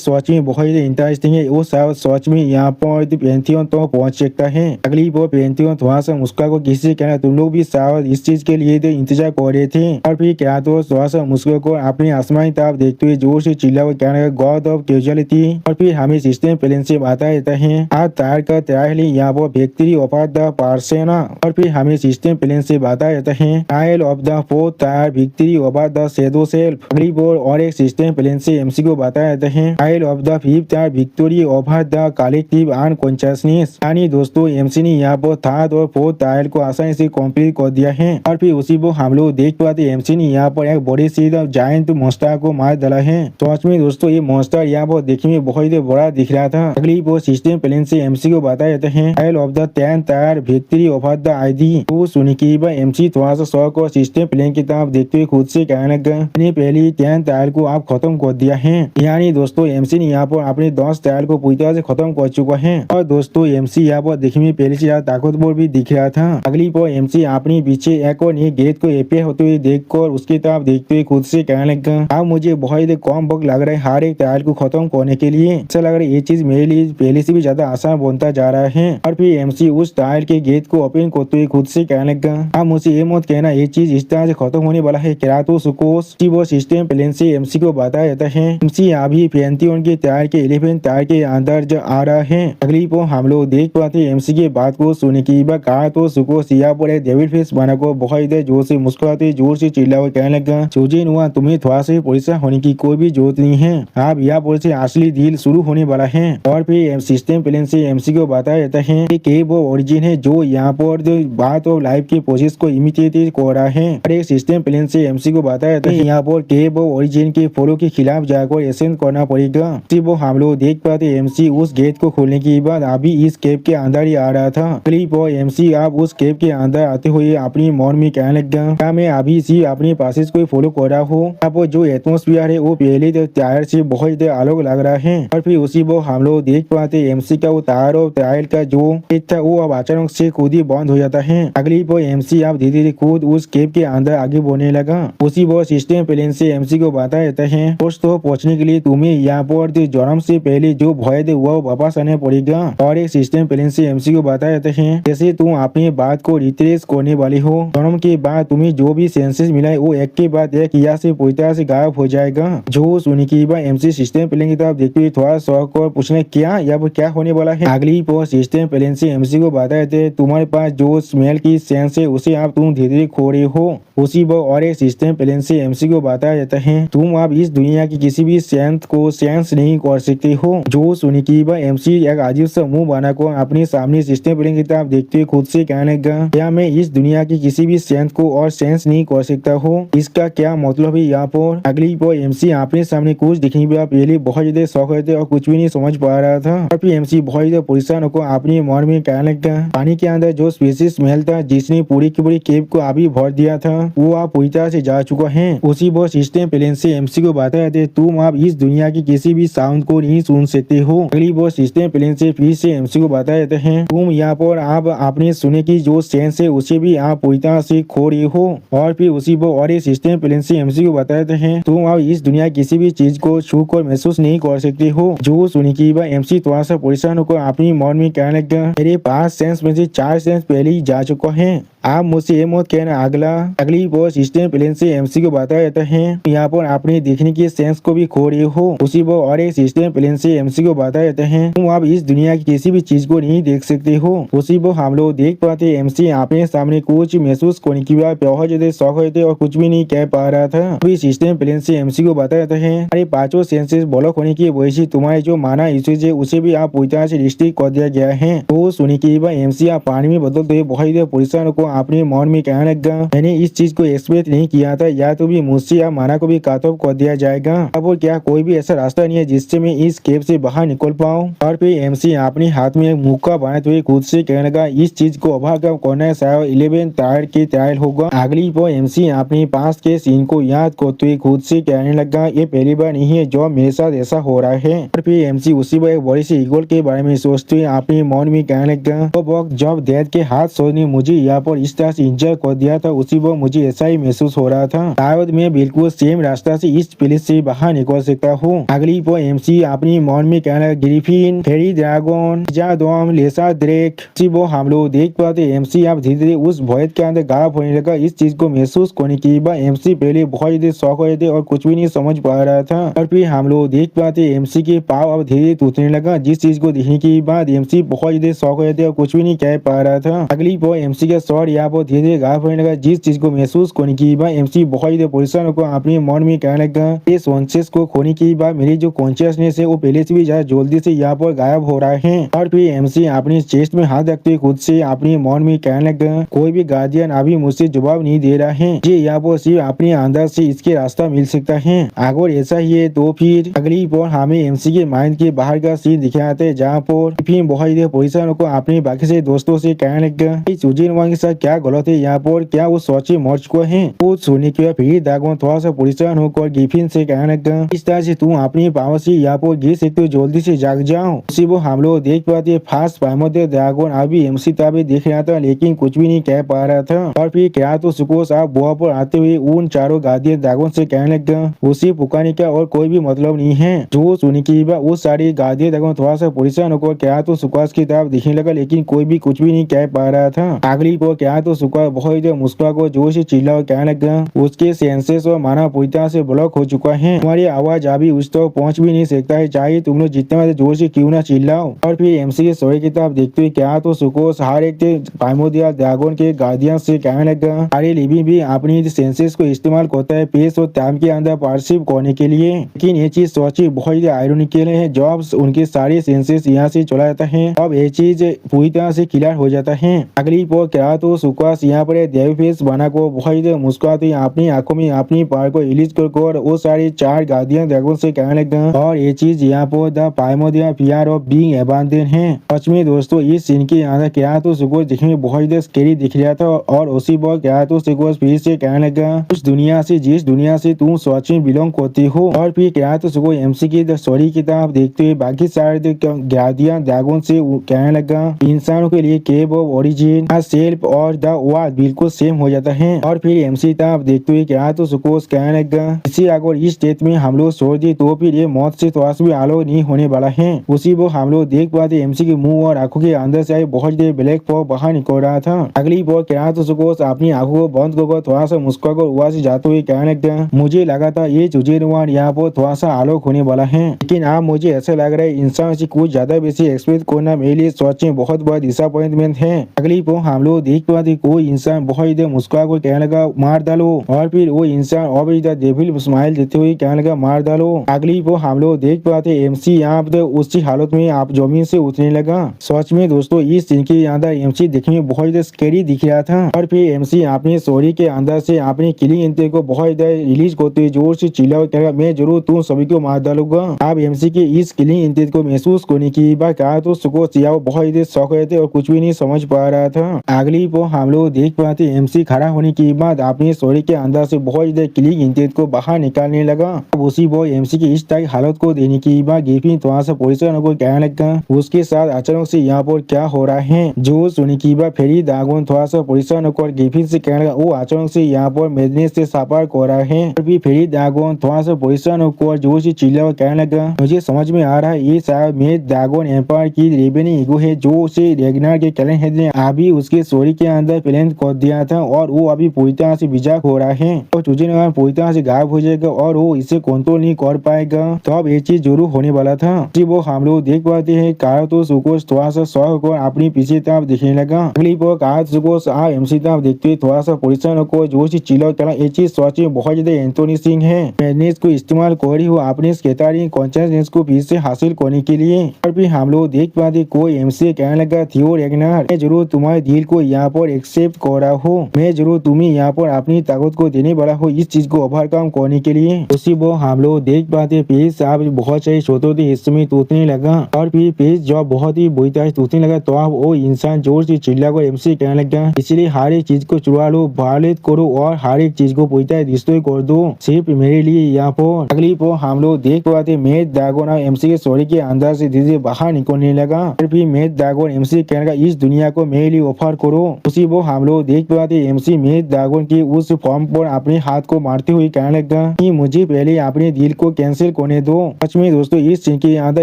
सच में बहुत ज्यादा इंटरेस्टिंग है वो शायद सच में यहाँ पर पेंथियन तो पहुंच सकता है। अगली वो पेंथियन थोड़ा सा मुस्कुरा को किसी से कहना तुम लोग भी शायद इस चीज के लिए इंतजार कर रहे थे। और फिर क्या तो थोड़ा सा मुस्कुरा को अपनी आसमानी तरफ देखते हुए जोर से चिल्ला कर कहने लगा गॉड ऑफ कैजुअलिटी। और फिर हमें सिस्टम प्लेन से बताया जाता है आज तार का ट्रायल यहाँ पर विक्ट्री ऑफ द पार्सेना। और फिर हमें सिस्टम प्लेन से बताया जाता है ट्रायल ऑफ द फोर्थ तार victory of the shadow self. अगली बार और एक सिस्टम प्लेन से एमसी को बताया जाता है ट्रायल ऑफ द फिफ्थ तार victory over the collective unconsciousness. यानी दोस्तों एमसी ने यहाँ पर थर्ड और फोर्थ ट्रायल को आसानी से कंप्लीट कर दिया है। और फिर उसी को हम लोग देख पाते एमसी ने यहाँ पर एक बड़ी सी जायंट मॉन्स्टर को मार डाला है। सच में दोस्तों ये मॉन्स्टर यहाँ पर देखने में बहुत बड़ा दिख रहा था। अगली वो सिस्टम प्लेन से एमसी को बताया जाता है trial of the 10th tyre victory over the ID. तो सुनी की एमसी थोड़ा सा शौक और सिस्टम प्लेन की तरफ देखते हुए खुद से कहने लगा मैंने पहली 10th टायर को आप खत्म कर दिया है। यानी दोस्तों एमसी ने यहाँ पर अपने 10 टायर को पूरी तरह से खत्म कर चुका है। और दोस्तों एमसी यहाँ पर देखने में पहले से ज्यादा ताकतवर भी दिख रहा था। अगली पर एमसी अपने पीछे एक और नई गेट को एपीआई होते हुए देखकर उसकी तरफ देखते हुए खुद से कहने लगा अब मुझे बहुत कम वक्त लग रहा है हर एक टायर को खत्म करने के लिए। ऐसा लग रहा है ये चीज मेरे लिए पहले से भी ज्यादा आसान बनता जा रहा है। और फिर एमसी उस टायर के गेट को ओपन करते हुए खुद से कहने लगा अब मुझे ये मत कहना ये चीज इस तरह से खत्म होने वाला है क्या तो सुकोस वो सिस्टम प्लेन से एमसी को बताया जाता है एमसी अभी पेंथियन के टायर के 11 टायर के अंदर जो आ रहा है। अगली पर हम लोग देख पाते एमसी के बात को सुनने की बात कहा तो सुकोस यहाँ पर एक डेविड फेस बना को बहुत जोर से मुस्कुराते जोर से चिल्ला हुआ कहने लगा सुजीन हुआ तुम्हें थोड़ा सा परेशान होने की कोई भी जरूरत नहीं है आप यहाँ पर से असली डील शुरू होने वाला है। और फिर सिस्टम प्लेन से एमसी को बताया जाता है कि वो ओरिजिन है जो यहाँ पर जो बात और लाइफ की प्रोसेस को इमिटेट कर रहा है। और एक सिस्टम प्लेन से एमसी को बताया जाता है यहाँ पर के वो ओरिजिन के फॉलो के खिलाफ जाकर एक्शन करना पड़ेगा। वो हम लोग देख पाते एमसी उस गेट को खोलने के बाद अभी इस केव के अंदर ही आ रहा था। अगली पर एमसी आप उस केव के अंदर आते हुए अपनी मन में कहने लगा क्या मैं अभी इसी अपने प्रोसेस को फॉलो कर रहा हूँ। अब जो एटमोस्फियर है वो पहले टायर से बहुत अलग लग रहा है। और फिर उसी वो हम लोग देख पाते एमसी का वो टायर और टायर का जो था वो अब अचानक से खुद ही बंद हो जाता है। अगली वो एमसी आप धीरे धीरे खुद उस केव के अंदर आगे बढ़ने लगा। उसी वो सिस्टम प्लेन से एमसी को बताया जाता है दोस्तों पहुँचने के लिए तुम्हें यहाँ पर जन्म से पहले जो भय थे वो वापस आने पड़ेगा। और एक सिस्टम प्लान से एमसी को बताया जाता है जैसे तुम अपनी बात को रिट्रेस करने वाले हो, जन्म के बाद तुम्हें जो भी सेंसेस मिला है वो एक के बाद एक यहाँ से पूरी तरह से गायब हो जाएगा। जो सुनी की बात एमसी सिस्टम प्लान की तरफ देखते हुए थोड़ा शौक और पूछने क्या या वो क्या होने वाला है। अगली पोस्ट सिस्टम प्लान से एमसी को बताया जाता है तुम्हारे पास जो स्मेल की सेंस है उसे आप तुम धीरे धीरे खो रहे हो उसी वो। और एक सिस्टम प्लान से एमसी को बताया जाता है तुम आप इस दुनिया की किसी भी सेंस को सेंस नहीं कर सकते हो। जो सुनी की बात एमसी एक अजीब सा मुंह बना को अपने सामने सिस्टम प्लान की तरफ देखते हुए खुद से कहने लगा क्या मैं इस दुनिया की किसी भी सेंस को और सेंस नहीं कर सकता हूँ, इसका क्या मतलब है यहाँ पर। अगली पर एमसी अपने सामने कुछ दिखने पर पहले बहुत ज्यादा शौक हुए थे और कुछ भी नहीं समझ पा रहा था। और फिर एमसी बहुत ज्यादा परेशान होकर अपने मन में कहने लगा पानी के अंदर जो स्पेसिस स्मेल था जिसने पूरी की पूरी केव को अभी भर दिया था वो आप पूरी तरह से जा चुका है। उसी वो सिस्टम प्लान से एमसी को बताया थे तुम आप इस दुनिया की किसी भी साउंड को नहीं सुन सकते हो। अगली वो सिस्टम प्लान से फिर से एमसी को बताया जाता है तुम यहाँ पर आप अपने सुने की जो सेंस है उसे भी आप पूरी तरह से खो रहे हो। और फिर उसी वो और एक सिस्टम प्लान से एमसी को बताया जाता है तुम आप इस दुनिया की किसी भी चीज को छू कर महसूस नहीं कर सकते हो। जो सुनी की बात एमसी थोड़ा सा परेशान होकर अपनी मन में कहने लगा मेरे पास सेंस में से 4 सेंस पहले ही जा चुका है, आप मुझसे ये मत कहना। अगली वो सिस्टम प्लान से एमसी को बताया जाता है यहाँ पर अपने देखने की सेंस को भी खो रहे हो। उसी वो और एक सिस्टम प्लान से एमसी को बताया जाता है तुम आप इस दुनिया की किसी भी चीज को नहीं देख सकते हो। उसी वो हम लोग देख पाते एमसी अपने सामने कुछ महसूस करने की बात बहुत ज्यादा शौक हुए थे और कुछ भी नहीं कह पा रहा था। अभी सिस्टम प्लान से एमसी को बताया जाता है अरे 5 सेंसेस ब्लॉक होने की वजह से तुम्हारे जो माना इश्यूज है उसे भी आप पूरी तरह से रिस्ट्रिक्ट कर दिया गया है। तो सुनी की बात एमसी आप पानी में बदलते हुए बहुत ज्यादा परेशान को अपने मन में कहने लगा मैंने इस चीज को एक्सपेक्ट नहीं किया था, या तो भी मुझसे या माना को भी कातब कर दिया जाएगा। अब और क्या कोई भी ऐसा रास्ता नहीं है जिससे मैं इस केव से बाहर निकल पाऊँ। और फिर एमसी अपने हाथ में मुक्का बनाते हुए खुद से कहने लगा इस चीज को ओवरकम करना शायद 11 टायर के टायर होगा। अगली पर एमसी अपने पास के सीन को याद करते हुए खुद से कहने लगा ये पहली बार नहीं है जो मेरे साथ ऐसा हो रहा है। और फिर एमसी उसी पर एक बड़ी सी ईगल के बारे में सोचते हुए अपने मन में कहने लगा तो वक्त जब डैड के हाथ सोने मुझे यहाँ पर इस तरह से इंजर कर दिया था उसी वक्त मुझे ऐसा ही महसूस हो रहा था, शायद मैं बिल्कुल सेम रास्ता से इस प्लेस से बाहर निकल सकता हूँ। अगली पर एमसी अपनी मन में कहना ग्रिफिन फेरी ड्रैगन जादोम लेसा ड्रेक वो हम लोग देख पाते एमसी आप धीरे धीरे उस भय के अंदर गायब होने लगा। इस चीज को महसूस करने के बाद एमसी पहले बहुत ज्यादा शौक हुए थे और कुछ भी नहीं समझ पा रहा था। और फिर हम लोग देख पाते एमसी के पाव अब धीरे टूटने लगा, जिस चीज को देखने के बाद एमसी बहुत ज्यादा शौक हुए थे और कुछ भी नहीं कह पा रहा था। अगली पर एमसी का शॉट यहाँ पर धीरे धीरे गायब होने लगा, जिस चीज को महसूस करने के बाद एमसी बहुत ज्यादा परेशान होकर अपने मन में कहने लगा ये कॉन्शियस को खोने के बाद मेरी जो कॉन्शियसनेस है वो पहले से भी ज्यादा जल्दी से यहाँ पर गायब हो रहा है। और फिर एमसी अपनी चेस्ट में हाथ रखते खुद से अपने मन में कहने लगा कोई भी गार्जियन अभी मुझसे जवाब नहीं दे रहा है, ये यहाँ पर सिर्फ अपने अंदर से इसके रास्ता मिल सकता है। अगर ऐसा ही है तो फिर अगली पर हमें एमसी के माइंड के बाहर का सीन दिखाते हैं जहाँ पर फिर बहुत ज्यादा परेशान होकर अपने बाकी से दोस्तों से कहने लगा सुजीन वांग के साथ क्या गलत है, यहाँ पर क्या वो सोचे मर चुका है। वो सुनने के बाद फिर दागोन थोड़ा सा परेशान होकर गिफिन से कहने लगा इस तरह से तुम अपनी पावर से यहाँ पर गिर सकते हो, जल्दी से जाग जाओ। उसी वो हम लोग देख पाते फास्ट पाइमोते दागोन अभी एमसी ताबे देख रहा था लेकिन कुछ भी नहीं कह पा रहा था। और फिर क्या तो सुकोस आप बुआ पर आते हुए उन चारों गादियों दागोन से कहने लगा उसी पुकाने का और कोई भी मतलब नहीं है। जो सुनी की बात वो सारी गादियों दागोन थोड़ा सा परेशान होकर क्या तो सुकास की तरफ दिखने लगा लेकिन कोई भी कुछ भी नहीं कह पा रहा था। अगली को क्या तो सुका बहुत मुस्कुरा को जोर से चिल्ला और कहने लगा उसके सेंसेस और माना पूरी तरह से ब्लॉक हो चुका है, तुम्हारी आवाज अभी उस तक पहुंच भी नहीं सकता है, चाहे तुम लोग जितना जोर से क्यों ना चिल्लाओ। और फिर एमसी के सोए की तरफ देखते हुए क्या तो सुकोस हर एक पाइमोदिया ड्रैगन के गार्डियन से कहने लगा अरे लिबी भी अपनी सेंसेस को इस्तेमाल करता है पेस और टाइम के अंदर परसीव करने के लिए, लेकिन ये चीज सोची बहुत ही आयरॉनिकल है जब उनके सारे सेंसेस यहाँ से चला जाता है अब ये चीज पूरी तरह से क्लियर हो जाता है। अगली पर क्या तो सुकास यहाँ पर देवी फेस बना को बहुत ही मुस्कुराते अपनी आंखों में अपनी पार को रिलीज कर वो सारे 4 गार्डियन ड्रैगन से कहने लगा और ये चीज यहाँ पर the primordial fear of being abandon है। सच में दोस्तों इस सीन के अंदर क्या तो सुकोस दिखने में बहुत ही स्कैरी दिख रहा था और उसी पर क्या तो सुकोस फिर से कहने लगा उस दुनिया से जिस दुनिया से तुम सच में बिलोंग करती हो। और फिर क्या तो सुकोस एमसी की स्टोरी की तरफ देखते हुए बाकी सारे गार्डियन ड्रैगन से कहने लगा इंसानों के लिए केव ऑफ ओरिजिन सेल्फ और द आवाज बिल्कुल सेम हो जाता है। और फिर एमसी तब देखते हुए क्या तो सुकोस कहने लगा, इसी अगर इस स्टेट में हम लोग छोड़ दी तो फिर ये मौत से थोड़ा सा भी आलो नहीं होने वाला है। उसी वो हम लोग देख पाते एमसी के मुंह और आंखों के अंदर से बहुत देर ब्लैक फॉग बाहर निकल रहा था। अगली बार क्या तो सुकोस अपनी आंखों को बंद कर थोड़ा सा मुस्कुरा कर वहां से जाते हुए कहने लगा, मुझे लगा था ये चुजेनुआन यहाँ पर थोड़ा सा आलोक होने वाला है, लेकिन अब मुझे ऐसा लग रहा है इंसान से कुछ ज्यादा बेसी एक्सपेक्ट करना मेरे लिए सच में बहुत बड़ा डिसअपॉइंटमेंट है। अगली बार हम लोग देख पाते कोई इंसान बहुत इधर मुस्कुरा कर कहने लगा, मार डालो। और फिर वो इंसान और इधर डेविल स्माइल देते हुए कहने लगा, मार डालो। अगली बार हम लोग देख पाते एमसी यहाँ पर उसी हालत में आप जमीन से उतरने लगा। सच में दोस्तों इस सीन के अंदर एमसी देखने में बहुत इधर स्कैरी दिख रहा था। और फिर एमसी अपने स्टोरी के अंदर से अपने किलिंग इंटेंट को बहुत इधर रिलीज करते हुए जोर से चिल्ला कर, मैं जरूर तुम सभी को मार डालूंगा। अब एमसी के इस किलिंग इंटेंट को महसूस करने की बात कहा तो सुको सियाओ बहुत इधर शौक रहे थे और कुछ भी नहीं समझ पा रहा था। अगली बार हम लोग देख पाते एमसी खड़ा होने के बाद अपने स्टोरी के अंदर से बहुत इधर किलिंग इंटेंट को बाहर निकालने लगा। अब उसी बार एमसी की इस तरह हालत को देने की बाद गिफिन थोड़ा सा परेशान होकर कहने लगा, उसके साथ अचानक से यहाँ पर क्या हो रहा है। जो सुनी की बात फेरी दागोन थोड़ा सा परेशान होकर गिफिन से कहने लगा, वो अचानक से यहाँ पर मेदनेस से सफर कर रहा है। और भी फेरी दागोन थोड़ा सा परेशान होकर जोर से चिल्ला और कहने लगा, मुझे समझ में आ रहा है ये शायद मेड दागोन एम्पायर की रेबेनी ईगो है जो उसे रेगनार के कैलेंड हेड ने अभी उसके स्टोरी के अंदर प्लान कर दिया था और वो अभी पूरी तरह से बिजाक हो रहा है और चुजेनुआन पूरी तरह से गायब हो जाएगा और वो इसे कंट्रोल नहीं कर पाएगा। तो अब ये चीज जरूर होने वाला था। वो हम लोग देख पाते हैं कारा तो सुकोस थोड़ा सा शौक होकर अपनी पीछे तरफ देखने लगा। अगली बार कारा सुकोस एमसी तरफ देखते हुए थोड़ा सा परेशान होकर जोर से चिल्ला करा, ये चीज सच में बहुत ज्यादा एंथोनी सिंह है, मैडनेस को इस्तेमाल कर रही हो अपने स्केटारिंग कॉन्शियसनेस को फिर से हासिल करने के लिए। और फिर हम लोग देख पाते कोई एमसी कहने लगा, थियो रेगनार मैं जरूर तुम्हारे दिल को यहाँ पर एक्सेप्ट कर रहा हूँ, मैं जरूर तुम्हें यहाँ पर अपनी ताकत को देने वाला हूँ इस चीज को ओवरकम करने के लिए। उसी वो हम लोग देख पाते पेज साहब बहुत सारे छोटे हिस्से में टूटने लगा और फिर पेज जब बहुत ही बुरी तरह टूटने लगा तो अब वो इंसान जोर से चिल्ला कर एमसी कहने लगा, इसलिए हर एक चीज को चुरा लो, वायलेट करो और हर एक चीज को पूरी तरह डिस्ट्रॉय कर दो सिर्फ मेरे लिए यहाँ पर। अगली पर हम लोग देख पाते मेड दागोन एमसी के स्टोरी के अंदर से धीरे बाहर निकलने लगा और फिर मेड दागोन एमसी कहने लगा, इस दुनिया को मेरे लिए ऑफर करो। उसी वो हम लोग देख पाते एमसी मेड दागोन की उस फॉर्म पर अपने हाथ को मारते हुए कहने लगा कि मुझे पहले अपने दिल को कैंसिल करने दो। सच में दोस्तों इस सीन के अंदर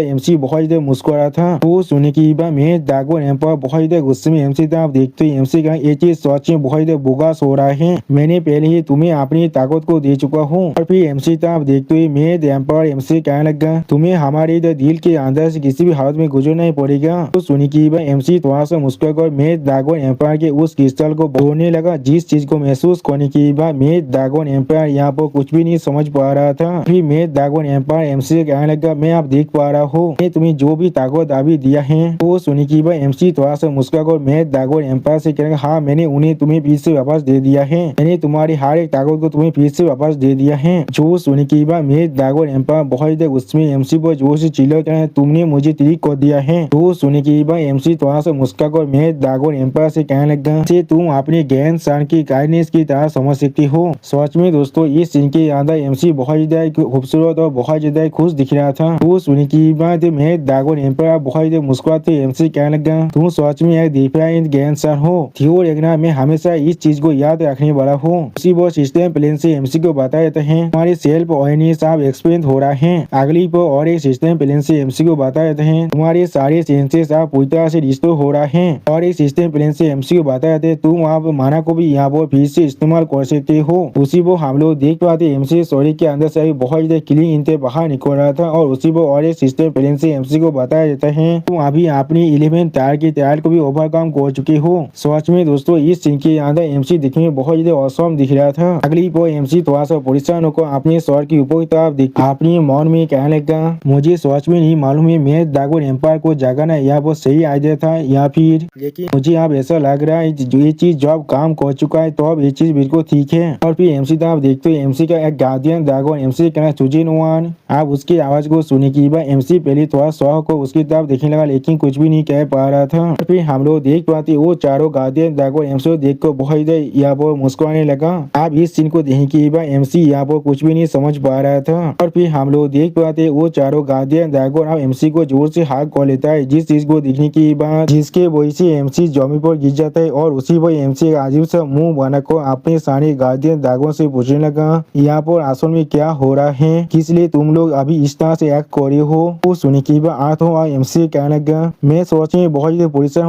एमसी बहुत ज्यादा मुस्कुरा था। वो सुनने की बात मेड दागोन एम्पायर बहुत ज्यादा गुस्से में एमसी तरफ देखते ही एमसी का ये चीज सच में बहुत ज्यादा बोगस हो रहा है, मैंने पहले ही तुम्हें अपनी ताकत को दे चुका हूँ। और फिर एमसी तरफ देखते हुए मेड एम्पायर एमसी कहने लगा, तुम्हें हमारे दिल के अंदर से किसी भी हालत में गुजरना ही पड़ेगा। तो सुनी की बात एमसी थोड़ा सा मुस्कुरा कर मेड दागोन एम्पायर के उस क्रिस्टल को बोलने लगा जिस चीज को महसूस करने की बाद मेड दागोन एम्पायर यहाँ पर कुछ भी नहीं समझ पा रहा था। फिर मेड दागोन एम्पायर एमसी कहने लगा, मैं आप देख पा रहा हूँ मैं तुम्हें जो भी ताकत अभी दिया है। वो सुनी की बात एमसी थोड़ा सा मुस्कुरा कर मेड दागोन एम्पायर से कहने लगा, हाँ मैंने उन्हें तुम्हें फिर से वापस दे दिया है, मैंने तुम्हारी हर एक ताकत को तुम्हें फिर से वापस दे दिया है। जो सुनी की बात मेड दागोन एम्पायर बहुत ज्यादा उसमें एमसी पर जोर से चिल्ला कर, तुमने मुझे ठीक कर दिया है। तो सुनी की बात एमसी थोड़ा सा मुस्कुरा कर मेड दागोन एम्पायर से कहने लगा, तुम अपने ज्ञान शान की काइंडनेस की तरह समझ सकती हो। सच में दोस्तों इस सीन के अंदर एमसी बहुत ज्यादा खूबसूरत और बहुत ज्यादा खुश दिख रहा था। वो सुनी की बात मेड दागोन एम्पायर बहुत ज्यादा मुस्कुराते एमसी कहने लगा, तुम सच में एक डिफाइंड ज्ञानशान हो थियो रेगनार, मैं हमेशा इस चीज को याद रखने वाला हूँ। उसी वो सिस्टम प्लेन से एमसी को बता देते हैं हमारे सेल्फ अवेयरनेस अब एक्सपेंड हो रहा है। अगली पर और एक सिस्टम प्लेन से एमसी को बता देते हैं तुम्हारे सारे सेंसेस अब पूरी तरह से डिस्ट्रॉय हो रहा है। और एक सिस्टम प्लेन से एमसी को बता देते हैं तुम आप माना को भी यहाँ पर फिर से इस्तेमाल कर सकते हो। उसी वो हम लोग देख पाते एमसी स्टोरी के अंदर से बहुत ज्यादा क्लीन इंटे बाहर निकल रहा था। और उसी वो और एक सिस्टम प्लेन से एमसी को बताया जाता है तुम अभी अपनी 11 टायर की तैयार को भी ओवरकम कर चुके हो। सच में दोस्तों इस सीन के अंदर एमसी दिखने में बहुत ज्यादा औसम दिख रहा था। अगली पर एमसी थोड़ा सा परेशान होकर अपने स्वर की ऊपर की तरफ अपनी मौन में कहने लगा, मुझे सच में नहीं मालूम है मेड दागोन एम्पायर को जगाना यह बहुत सही आइडिया था या फिर, लेकिन मुझे अब ऐसा लग रहा है जो ये चीज जब काम कर चुका है तो अब ये चीज बिल्कुल ठीक है। और फिर एमसी तरफ देखते हुए एमसी का एक गार्डियन दागोन एमसी कहना चुजेनुआन। आप उसकी आवाज को सुने की बात एमसी पहले थोड़ा शौक को उसकी तरफ देखने लगा लेकिन कुछ भी नहीं कह पा रहा था। और फिर हम लोग देख पाते वो चारों गार्डियन दागोन एमसी को देख कर बहुत यहाँ पर मुस्कुराने लगा। आप इस सीन को देखने की बात एमसी यहाँ पर कुछ भी नहीं समझ पा रहा था। और फिर हम लोग देख पाते वो चारों गार्डियन दागोन अब एमसी को जोर से हाथ कर लेता है जिस चीज को देखने की बात जिसके वजह से एमसी जमीन पर गिर जाता है और उसी पर एमसी अजीब सा मुंह बनाकर अपने सारे गार्डियन दागों से पूछने लगा, यहाँ पर असल में क्या हो रहा है, किस लिए तुम लोग अभी इस तरह से एक्ट कर रहे हो। वो सुनी की बात हो और एमसी कहने लगा, मैं सोच में बहुत ज्यादा परेशान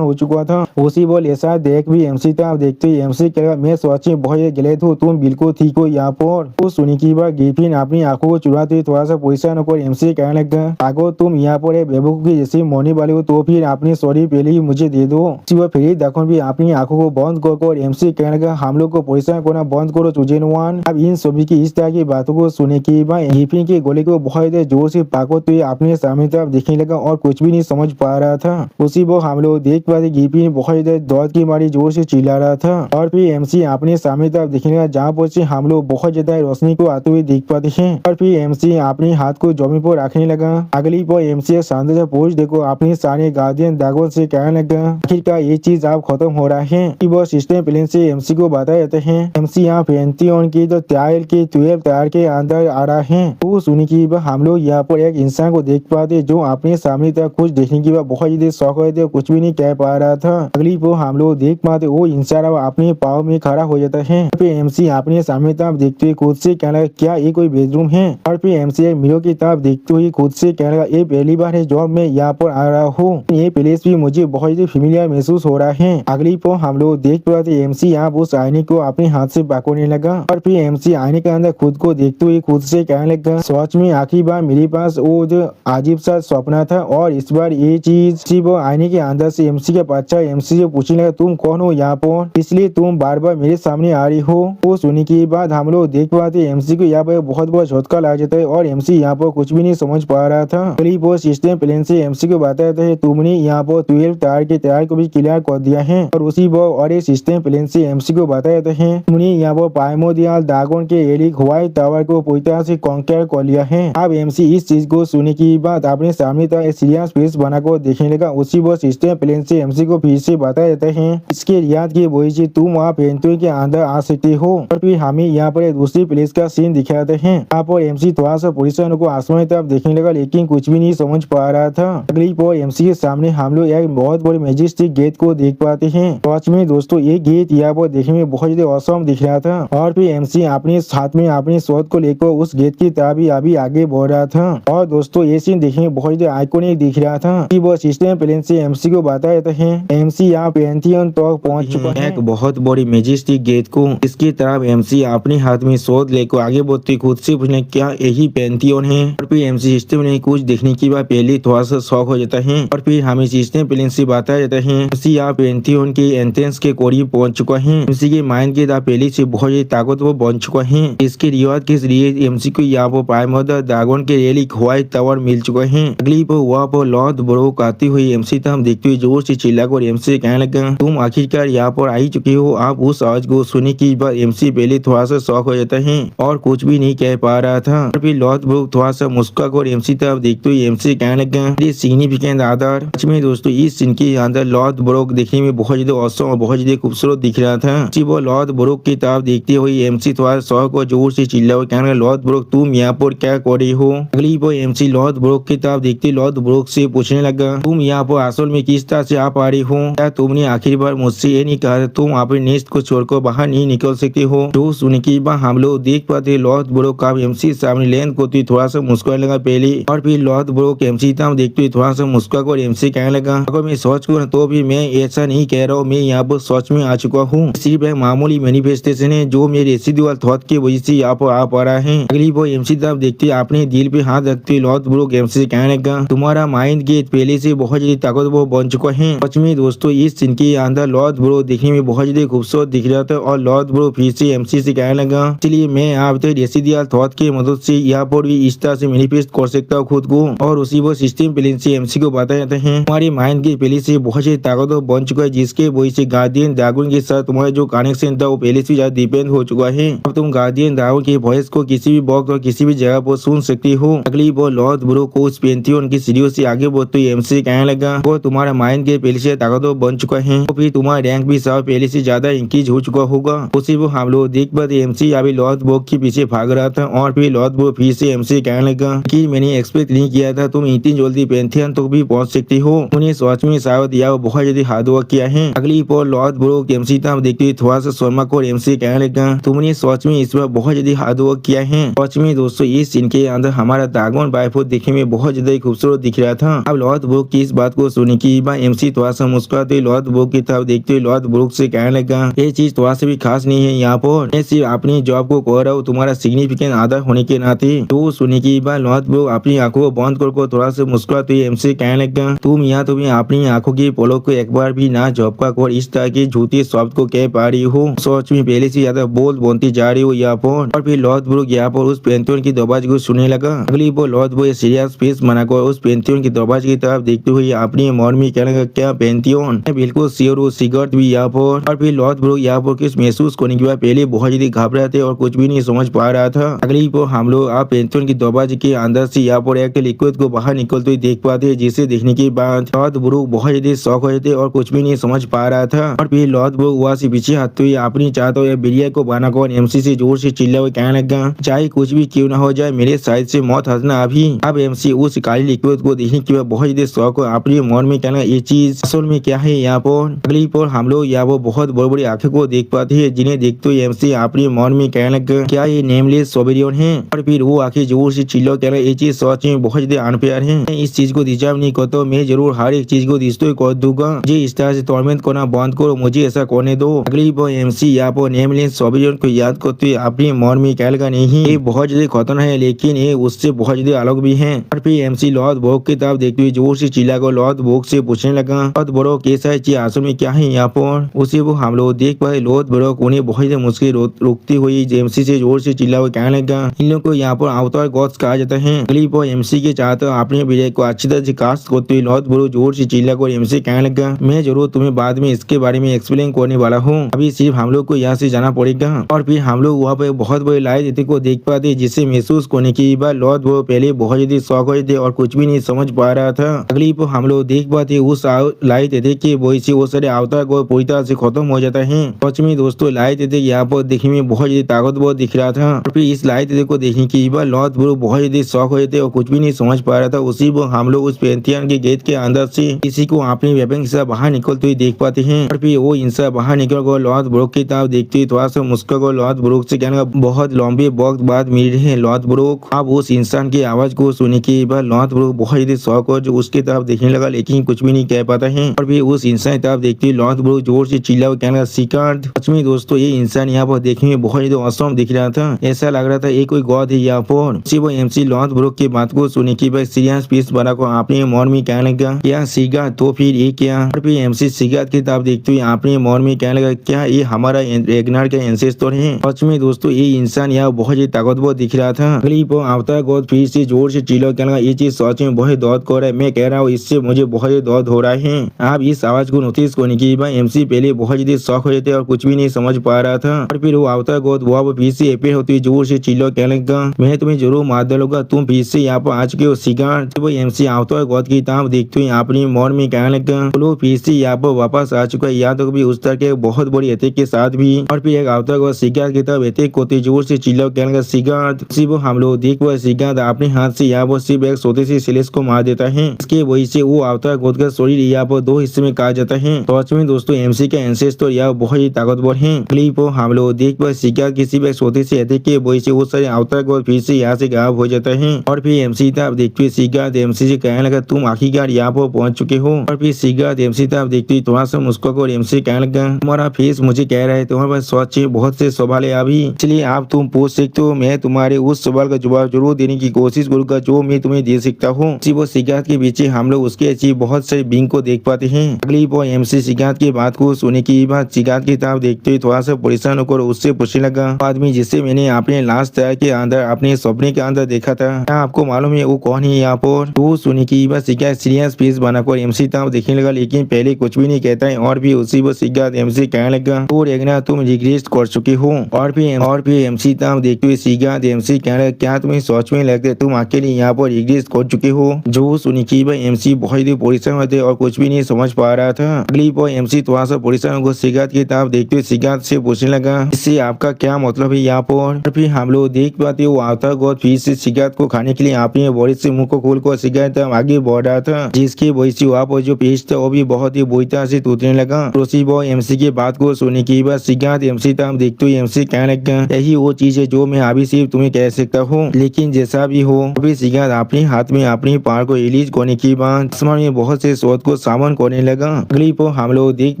हो चुका था, उसी बोल ऐसा देख भी एमसी था। देखते ही एमसी कहेगा, मैं सोच में बहुत ज्यादा गलत हूँ, तुम बिल्कुल ठीक हो यहाँ पर। वो सुनी की बात गिरफिन अपनी आंखों को चुराते हुए थोड़ा सा परेशान होकर एमसी कहने लगा, अगर तुम यहाँ पर बेवकूफ की जैसे मोने वाले हो तो फिर अपनी सॉरी पहले ही मुझे दे दो। फिर दखन भी अपनी आंखों को बंद कर एमसी कहने लगा, हम लोग को परेशान करना बंद करो चुजेनवान। अब इन सभी की इस तरह की बातों को सुने के बाद गिरफिन के गोले को बहुत जोर से पाको तो अपने सामने तरफ देखने लगा और कुछ भी नहीं समझ पा रहा था। उसी वो हम लोग देख पाते गिरफिन बहुत दर्द की मारी जोर से चिल्ला रहा था और फिर एमसी अपने सामने तरफ देखने लगा जहाँ पर से हम लोग बहुत ज्यादा रोशनी को आते हुए देख पाते हैं। और फिर एमसी अपने हाथ को जमीन पर रखने लगा। अगली पर एमसी शानदार से पूछ देखो अपने सारे गार्डियन दागों से कहने लगा, आखिरकार ये चीज अब खत्म हो रहा है। वो सिस्टम प्लेन से एमसी को बता देते हैं। एमसी यहाँ पेंथियन की तो ट्रायल के 12 तार के अंदर आ रहा है। वो सुनी की हम लोग यहाँ पर एक इंसान को देख पाते जो अपने सामने तक कुछ देखने की बहुत ज्यादा शौक हो थे, कुछ भी नहीं कह पा रहा था। अगली वो हम लोग देख पाते वो इंसान अपने पाँव में खड़ा हो जाता है। फिर एमसी अपने सामने तरफ देखते हुए खुद से कहने लगा, क्या ये कोई बेडरूम है। और फिर एमसी एक मिरर की तरफ देखते हुए खुद से कहने लगा, ये पहली बार है जब मैं यहाँ पर आ रहा हूँ, ये प्लेस भी मुझे बहुत ज्यादा फेमिलियर महसूस हो रहा है। अगली पर हम लोग देख पाते एमसी यहाँ उस आईने को अपने हाथ से पकड़ने लगा और फिर एमसी आईने के अंदर खुद को देखते हुए खुद से कहने लगा, सच में आखिरी बार मेरे पास वो जो अजीब सा सपना था और इस बार ये चीज वो आईने के अंदर से एमसी का बच्चा एमसी से पूछने लगा, तुम कौन हो यहाँ पर, इसलिए तुम बार बार मेरे सामने आ रही हो। वो सुनने के बाद हम लोग देख पाते एमसी को यहाँ पर बहुत बड़ा झटका लग जाता है और एमसी यहाँ पर कुछ भी नहीं समझ पा रहा था। वो सिस्टम प्लेन से एमसी को बताता है, तुमने यहाँ पर 12 तार के तार को भी क्लियर कर दिया है। और उसी वो और ये सिस्टम प्लेन से एमसी को बताते हैं, तुमने यहाँ पर प्राइमोर्डियल ड्रैगन के एलिक व्हाइट टावर को पूरी तरह से कॉन्कर कर लिया है। अब एमसी इस चीज को सुनने के बाद अपने सामने तरह सीरियस फेस बनाकर देखने लगा। उसी वो सिस्टम प्लेन से एमसी को फिर से बता देते हैं, इसके रियाद की वही चीज तुम वहाँ पेंटो के अंदर आ सकते हो। और फिर हमें यहाँ पर दूसरी प्लेस का सीन दिखाते हैं। यहाँ पर एमसी थोड़ा सा परेशान को आसमान की तरफ देखने लगा लेकिन कुछ भी नहीं समझ पा रहा था। अगली पर एमसी के सामने हम लोग एक बहुत बड़ी मैजेस्टिक गेट को देख पाते हैं। सच में दोस्तों ये गेट यहाँ पर देखने में बहुत ज्यादा औसम दिख रहा था और फिर एमसी अपने साथ में अपनी शोध को लेकर उस गेट की तरफ अभी आगे बढ़ रहा था। और दोस्तों ये सीन देखने में बहुत ज्यादा आइकॉनिक दिख रहा था। वो सिस्टम प्लेन से एमसी को बता देते हैं, एमसी यहाँ पेंथियन तक पहुँच चुका है। एक बहुत बड़ी मैजेस्टिक गेट को इसकी तरफ एमसी अपने हाथ में शोध लेकर आगे बढ़ते खुद से पूछने, क्या यही पेंथियन है। और फिर एमसी सिस्टम ने कुछ देखने के बाद पहले थोड़ा सा शौक हो जाता है और फिर हमें सिस्टम प्लेन से बता देता है, एमसी यहाँ पेंथियन के एंट्रेंस के करीब पहुंच चुका है। एमसी के माइंड के तरफ पहले से बहुत ज्यादा ताकतवर बन चुका है। इसके रिवाज के जरिए एमसी को यहाँ पर प्राइमोर्डियल ड्रैगन के एलिक व्हाइट टावर मिल चुका है। अगली पर वहाँ पर लॉर्ड ब्रोक आती हुई एमसी तक देखते हुए जोर से चिल्लाकर एमसी से कहने लगा, तुम आखिरकार यहाँ पर आई चुके हो। आप उस आवाज को सुनने के बाद एमसी पहले थोड़ा सा शौक हो जाता है और कुछ भी नहीं कह पा रहा था। और फिर लॉर्ड ब्रोक थोड़ा सा मुस्कुराकर एमसी तरफ देखते हुए एमसी कहने लगा, सिग्निफिकेंट आदर। सच में दोस्तों इस सीन के अंदर लॉर्ड ब्रोक देखने में बहुत ज्यादा औसम और बहुत ज्यादा खूबसूरत दिख रहा था। वो लॉर्ड ब्रोक की तरफ देखते हुए एमसी थोड़ा शौक और जोर से चिल्ला हुआ कहने लगा, लॉर्ड ब्रोक तुम यहाँ पर क्या कर रही हो। अगली पर एमसी लॉर्ड ब्रोक की तरफ देखते लॉर्ड ब्रोक से पूछने लगा, तुम यहाँ पर असल में किस तरह से आ पा रही हो। क्या तुमने आखिरी बार मुझसे ये नहीं कहा तुम अपने नेस्ट को छोड़कर बाहर नहीं निकल सकते हो। तो सुनने के बाद हम लोग देख पाते लॉर्ड ब्रोक का एमसी सामने लेंथ को थोड़ा सा मुस्कुराने लगा पहले। और फिर लॉर्ड ब्रोक एमसी तक देखते हुए थोड़ा सा मुस्कुराकर एमसी कहने लगा, अगर मैं सोच करूँ तो भी मैं ऐसा नहीं कह रहा हूँ, मैं यहाँ पर सच में आ चुका हूँ। सिर्फ एक मामूली मैनिफेस्टेशन है जो मेरे रेसिडुअल थॉट की वजह से यहाँ पर आ पा रहा है। अगली वो एमसी तरफ देखते अपने दिल पे हाथ रखते लॉर्ड ब्रोक एमसी से कहने लगा, तुम्हारा माइंड गेट पहले से बहुत ज्यादा ताकतवर बन चुका है। सच में दोस्तों इस सीन के अंदर लॉर्ड ब्रोक देखने में बहुत ज्यादा खूबसूरत दिख रहा था और लॉर्ड ब्रोक फिर से एमसी से कहने लगा, इसलिए मैं आप रेसिडुअल थॉट की मदद से यहाँ पर भी इस तरह से मैनिफेस्ट कर सकता हूँ खुद को। और उसी वो सिस्टम प्लेन से एमसी को बताया जाता है, तुम्हारी माइंड गेट पहले से बहुत ज्यादा ताकतवर बन चुका है जिसके वजह से गार्डियन ड्रैगन के साथ तुम्हारा जो कनेक्शन था वो पहले से ज्यादा डिपेंड हो चुका है। अब तुम गार्डियन ड्रैगन के वॉइस को किसी भी वक्त और किसी भी जगह पर सुन सकती हो। अगली वो लॉर्ड ब्रोक को उस पेंथियन की सीढ़ियों से आगे बढ़ते हुए एमसी कहने लगा, वो तुम्हारा माइंड गेट पहले से ताकतवर बन चुका है तो फिर तुम्हारा रैंक भी सब पहले से ज्यादा इंक्रीज हो चुका होगा। उसी वो हम लोग देख पाते एमसी अभी लॉर्ड ब्रोक के पीछे भाग रहा था और फिर लॉर्ड ब्रोक फिर से एमसी कहने लगा कि मैंने एक्सपेक्ट नहीं किया था तुम इतनी जल्दी पेंथियन तक भी पहुंच सकती हो। उन्हें सच में शायद बहुत या बहुत ज्यादा हार्ड वर्क किया है। अगली पर लॉर्ड ब्रुक एमसी तब देखते हुए थोड़ा सा शर्मा को एमसी कहने लगा तुमने सच में इस बार बहुत ज्यादा हार्ड वर्क किया है। सच में दोस्तों इस सीन के अंदर हमारा दागोन बाइफो दिखने में बहुत ज्यादा खूबसूरत दिख रहा था। अब लॉर्ड ब्रुक की इस बात को सुनने की बाद एमसी थोड़ा सा मुस्कुराते लॉर्ड ब्रुक की तरफ देखते हुए लॉर्ड ब्रुक से कहने लगा ये चीज थोड़ा सा भी खास नहीं है, यहाँ पर मैं सिर्फ अपनी जॉब को कर रहा हूँ तुम्हारा सिग्निफिकेंट आदर होने के नाते। तो सुनने की बाद लॉर्ड ब्रुक अपनी आंखों को बंद कर थोड़ा सा मुस्कुराते एमसी कहने लगा तुम यहाँ तुम्हें अपनी आंखों की पलक को एक बार भी ना झपका कर इस तरह के झूठे शब्द को कह पा रही हो। सोच में पहले से ज्यादा बोल बनती जा रही हो यहाँ पर। और फिर लॉर्ड ब्रुक यहाँ पर उस पेंथियन की दरवाजे को सुनने लगा। अगली बार लॉर्ड ब्रुक सीरियस फेस बनाकर उस पेंथियन की दरवाजे की तरफ देखते हुए अपनी मन में कहने लगा क्या पेंथियन, मैं बिल्कुल श्योर हूँ सिगरेट भी यहाँ पर। और फिर लॉर्ड ब्रुक यहाँ पर कुछ महसूस करने के बाद पहले बहुत ज्यादा घबरा थे और कुछ भी नहीं समझ पा रहा था। अगली बार हम लोग आप पेंथियन की दरवाजे के अंदर से यहाँ पर एक लिक्विड को बाहर निकलते हुए देख पाते, जिसे देखने के बाद लॉर्ड ब्रुक बहुत ज्यादा शौक हो थे और कुछ भी नहीं समझ पा रहा था। और फिर लॉर्ड ब्रुक वहाँ से पीछे हटते हुए अपनी चाहते हुए बिलिया को बना कर एमसी से जोर से चिल्ला हुए कहने लगा चाहे कुछ भी क्यों ना हो जाए मेरे साइड से मौत हंसना अभी। अब एमसी उस काली लिक्विड को देखने के बाद बहुत ज्यादा शौक अपने मन में कहना ये चीज असल में क्या है। यहाँ पर अगली पर हम लोग यहाँ वो बहुत बड़ी बड़ी आंखें को देख पाते हैं, जिन्हें देखते हुए एमसी अपने मन में कहने लगा क्या ये नेमलेस सोबेरियन है। और फिर वो आंखें जोर से चिल्ला कहना ये चीज सच में बहुत ज्यादा अनफेयर है, मैं इस चीज को डिजर्व नहीं करता, मैं जरूर हर एक चीज को डिस्ट्रॉय कर दूंगा, मुझे इस तरह से टॉर्मेंट करना बंद करो, मुझे ऐसा करने दो। अगली बार एमसी यहाँ पर नेमलेस सोबेरियन को याद करते हुए अपने मन में कहने लगा नहीं ये बहुत ज्यादा खतरनाक है, लेकिन ये उससे बहुत ज्यादा अलग भी है। और फिर एमसी लॉर्ड ब्रुक की तरफ देखते हुए जोर से चिल्लाकर लॉर्ड ब्रुक से पूछने लगा लॉर्ड ब्रुक कैसा है असल में क्या है यहाँ पर। उसे वो हम लोग देख पाए लॉर्ड ब्रुक उन्हें बहुत ज्यादा मुश्किल रुकती हुई एमसी से जोर से चिल्ला हुआ कहने लगा इन लोग को यहाँ पर अवतार गॉड्स कहा जाता है। अगली बार एमसी के चाहते अपने विजय को अच्छी तरह से कास्ट करते हुए लॉर्ड ब्रुक जोर से चिल्लाकर एमसी कहने लगा मैं जरूर तुम्हें बाद में इसके बारे में एक्सप्लेन करने वाला हूँ, अभी सिर्फ हम लोग को यहाँ से जाना पड़ेगा। और फिर हम लोग वहाँ पे बहुत बड़ी लाइट को देख पाते, जिसे महसूस करने की बार लॉर्ड ब्रुक पहले बहुत ज्यादा शौक हुए थे और कुछ भी नहीं समझ पा रहा था। अगली पर हम लोग देख पाते उस लाइट देख के वही से वो सारे अवतार को पूरी तरह से खत्म हो जाता है। सच में दोस्तों लाइट देख यहाँ पर देखने में बहुत ज्यादा ताकतवर दिख रहा था। और फिर इस लाइट को देखने की बार लॉर्ड ब्रुक बहुत ज्यादा शौक हुए थे और कुछ भी नहीं समझ पा रहा था। उसी पर हम लोग उस पेंथियन के गेट के अंदर से किसी को अपने वेपन के साथ बाहर निकलते हुए देख पाते हैं। और फिर वो इंसान बाहर निकल कर लॉर्ड ब्रुक की तरफ देखते हुए थोड़ा सा मुस्कुरा कर लॉर्ड ब्रुक से कहने बहुत लंबे वक्त बाद मिल रहे हैं लॉर्ड ब्रुक। अब उस इंसान की आवाज को सुनने के बाद लॉर्ड ब्रुक बहुत ज्यादा शौक और जो उसकी तरफ देखने लगा, लेकिन कुछ भी नहीं कह पाता है। और फिर उस इंसान की तरफ देखते हुए लॉर्ड ब्रुक जोर से चिल्ला हुआ कहने लगा सिकार्ड। सच में दोस्तों ये इंसान यहाँ पर देखने में बहुत ज्यादा औसम दिख रहा था, ऐसा लग रहा था ये कोई गॉड है यहाँ पर। उसी वो एमसी लॉर्ड ब्रुक की बात को सुनने के बाद सीरियस पीस बनाकर अपने मन में कहने लगा क्या सिगार तो फिर ये क्या। और फिर एमसी सिगार की तरफ देखते हुए अपने मन में कहने लगा क्या ये हमारा रेगनार का एंसेस्टर है। सच में दोस्तों ये इंसान यहाँ बहुत ज्यादा ताकतवर दिख रहा था। अगली पर अवतार गॉड फिर से जोर से चिल्ला कहने लगा ये चीज सच में बहुत दर्द कर रहा है, मैं कह रहा हूँ इससे मुझे बहुत ज्यादा दर्द हो रहा है। आप इस आवाज को नोटिस करने की बाद एमसी पहले बहुत ज्यादा शौक हो थे और कुछ भी नहीं समझ पा रहा था। और फिर वो अवतार गॉड वो फिर से अपीयर होती जोर से चिल्ला कहने लगा मैं तुम्हें जरूर मार डालूंगा, तुम फिर से यहाँ पर आ चुके हो सिगार। वो एमसी अवतार गॉड की तरफ देखते हुए अपनी मन में कहने लगा वो फिर से यहाँ पर वापस आ चुका है, यहाँ तक भी उस तरह के बहुत बड़ी अटैक के साथ भी। और फिर एक अवतार गॉड सिगार की तरफ अटैक होते जोर से चिल्ला कहने लगा सिगार। सिर्फ हम लोग देख पाए सिगार अपने हाथ से यहाँ पर सिर्फ एक छोटे से सिलेस को मार देता है। इसके वजह से वो अवतार गॉड का शरीर यहाँ पर दो हिस्से में काट जाता है। सच में दोस्तों एमसी का एंसेस्टर यहाँ बहुत ही ताकतवर है। अगली पर हम लोग देख पाए सिगार किसी एक छोटे से अटैक के वजह से वो सारे अवतार गॉड फिर से यहाँ से गायब हो जाता है। और फिर एमसी तरफ देखते हुए सिगार एमसी से कहने लगा तुम आखिरकार यहाँ पर पहुंच चुके हो। और फिर सिगार एमसी तरफ देखते हुए थोड़ा सा मुस्कुरा और एमसी कहने लगा तुम्हारा फेस मुझे कह रहा है तुम्हारे पास सच बहुत से सवाल है अभी, इसलिए आप तुम पूछ सकते हो, मैं तुम्हारे उस सवाल का जवाब जरूर देने की कोशिश करूंगा जो मैं तुम्हें दे सकता हूँ। वो सिगार के पीछे हम लोग उसके अच्छी बहुत सारे बिंग को देख पाते हैं। अगली बार एमसी सिगार की बात को सुनने की बाद सिगार की तरफ देखते हुए थोड़ा सा परेशान होकर उससे पूछने लगा आदमी जिससे मैंने अपने लास्ट तरह के अंदर अपने सपने के अंदर देखा था, क्या आपको मालूम है वो कौन है यहाँ पर। तो सुनने की बाद सिगार सीरियस फेस बनाकर एमसी तरफ देखने लगा, लेकिन पहले कुछ भी नहीं कहता है। और भी उसी वो सिगार एमसी कहने लगा तो रेगना तुम रिग्रेट कर चुके हो। और फिर एमसी तरफ देखते हुए सिगार एमसी कहने लगा क्या तुम्हें सोच में लगता है तुम अकेले यहाँ पर रिग्रेट कर चुके हो। जो सुनी की भाई एमसी बहुत ही परेशान होते और कुछ भी नहीं समझ पा रहा था। अगली बार एमसी थोड़ा सा परेशान होकर सिगारेट की तरफ देखते हुए सिगारेट से पूछने लगा इससे आपका क्या मतलब है यहाँ पर। फिर हम लोग देख पाते वो आता गौर फिर से सिगारेट को खाने के लिए अपने बॉडी से मुंह को खोल कर सिगारेट आगे बढ़ रहा था, जिसकी वजह से वहाँ पर जो पेज था वो भी बहुत ही बुरी तरह से टूटने लगा। उसी वो एमसी की बात को सुनने के बाद सिद्धार्थ एमसी तक देखते हुए एमसी कहने लगा यही वो चीज है जो मैं अभी सिर्फ तुम्हें कह सकता हूँ, लेकिन जैसा भी हो अभी सिद्धार्थ अपने हाथ में अपनी पार को रिलीज करने के बाद आसमान में बहुत से शोध को सामन करने लगा। अगली पर हम लोग देख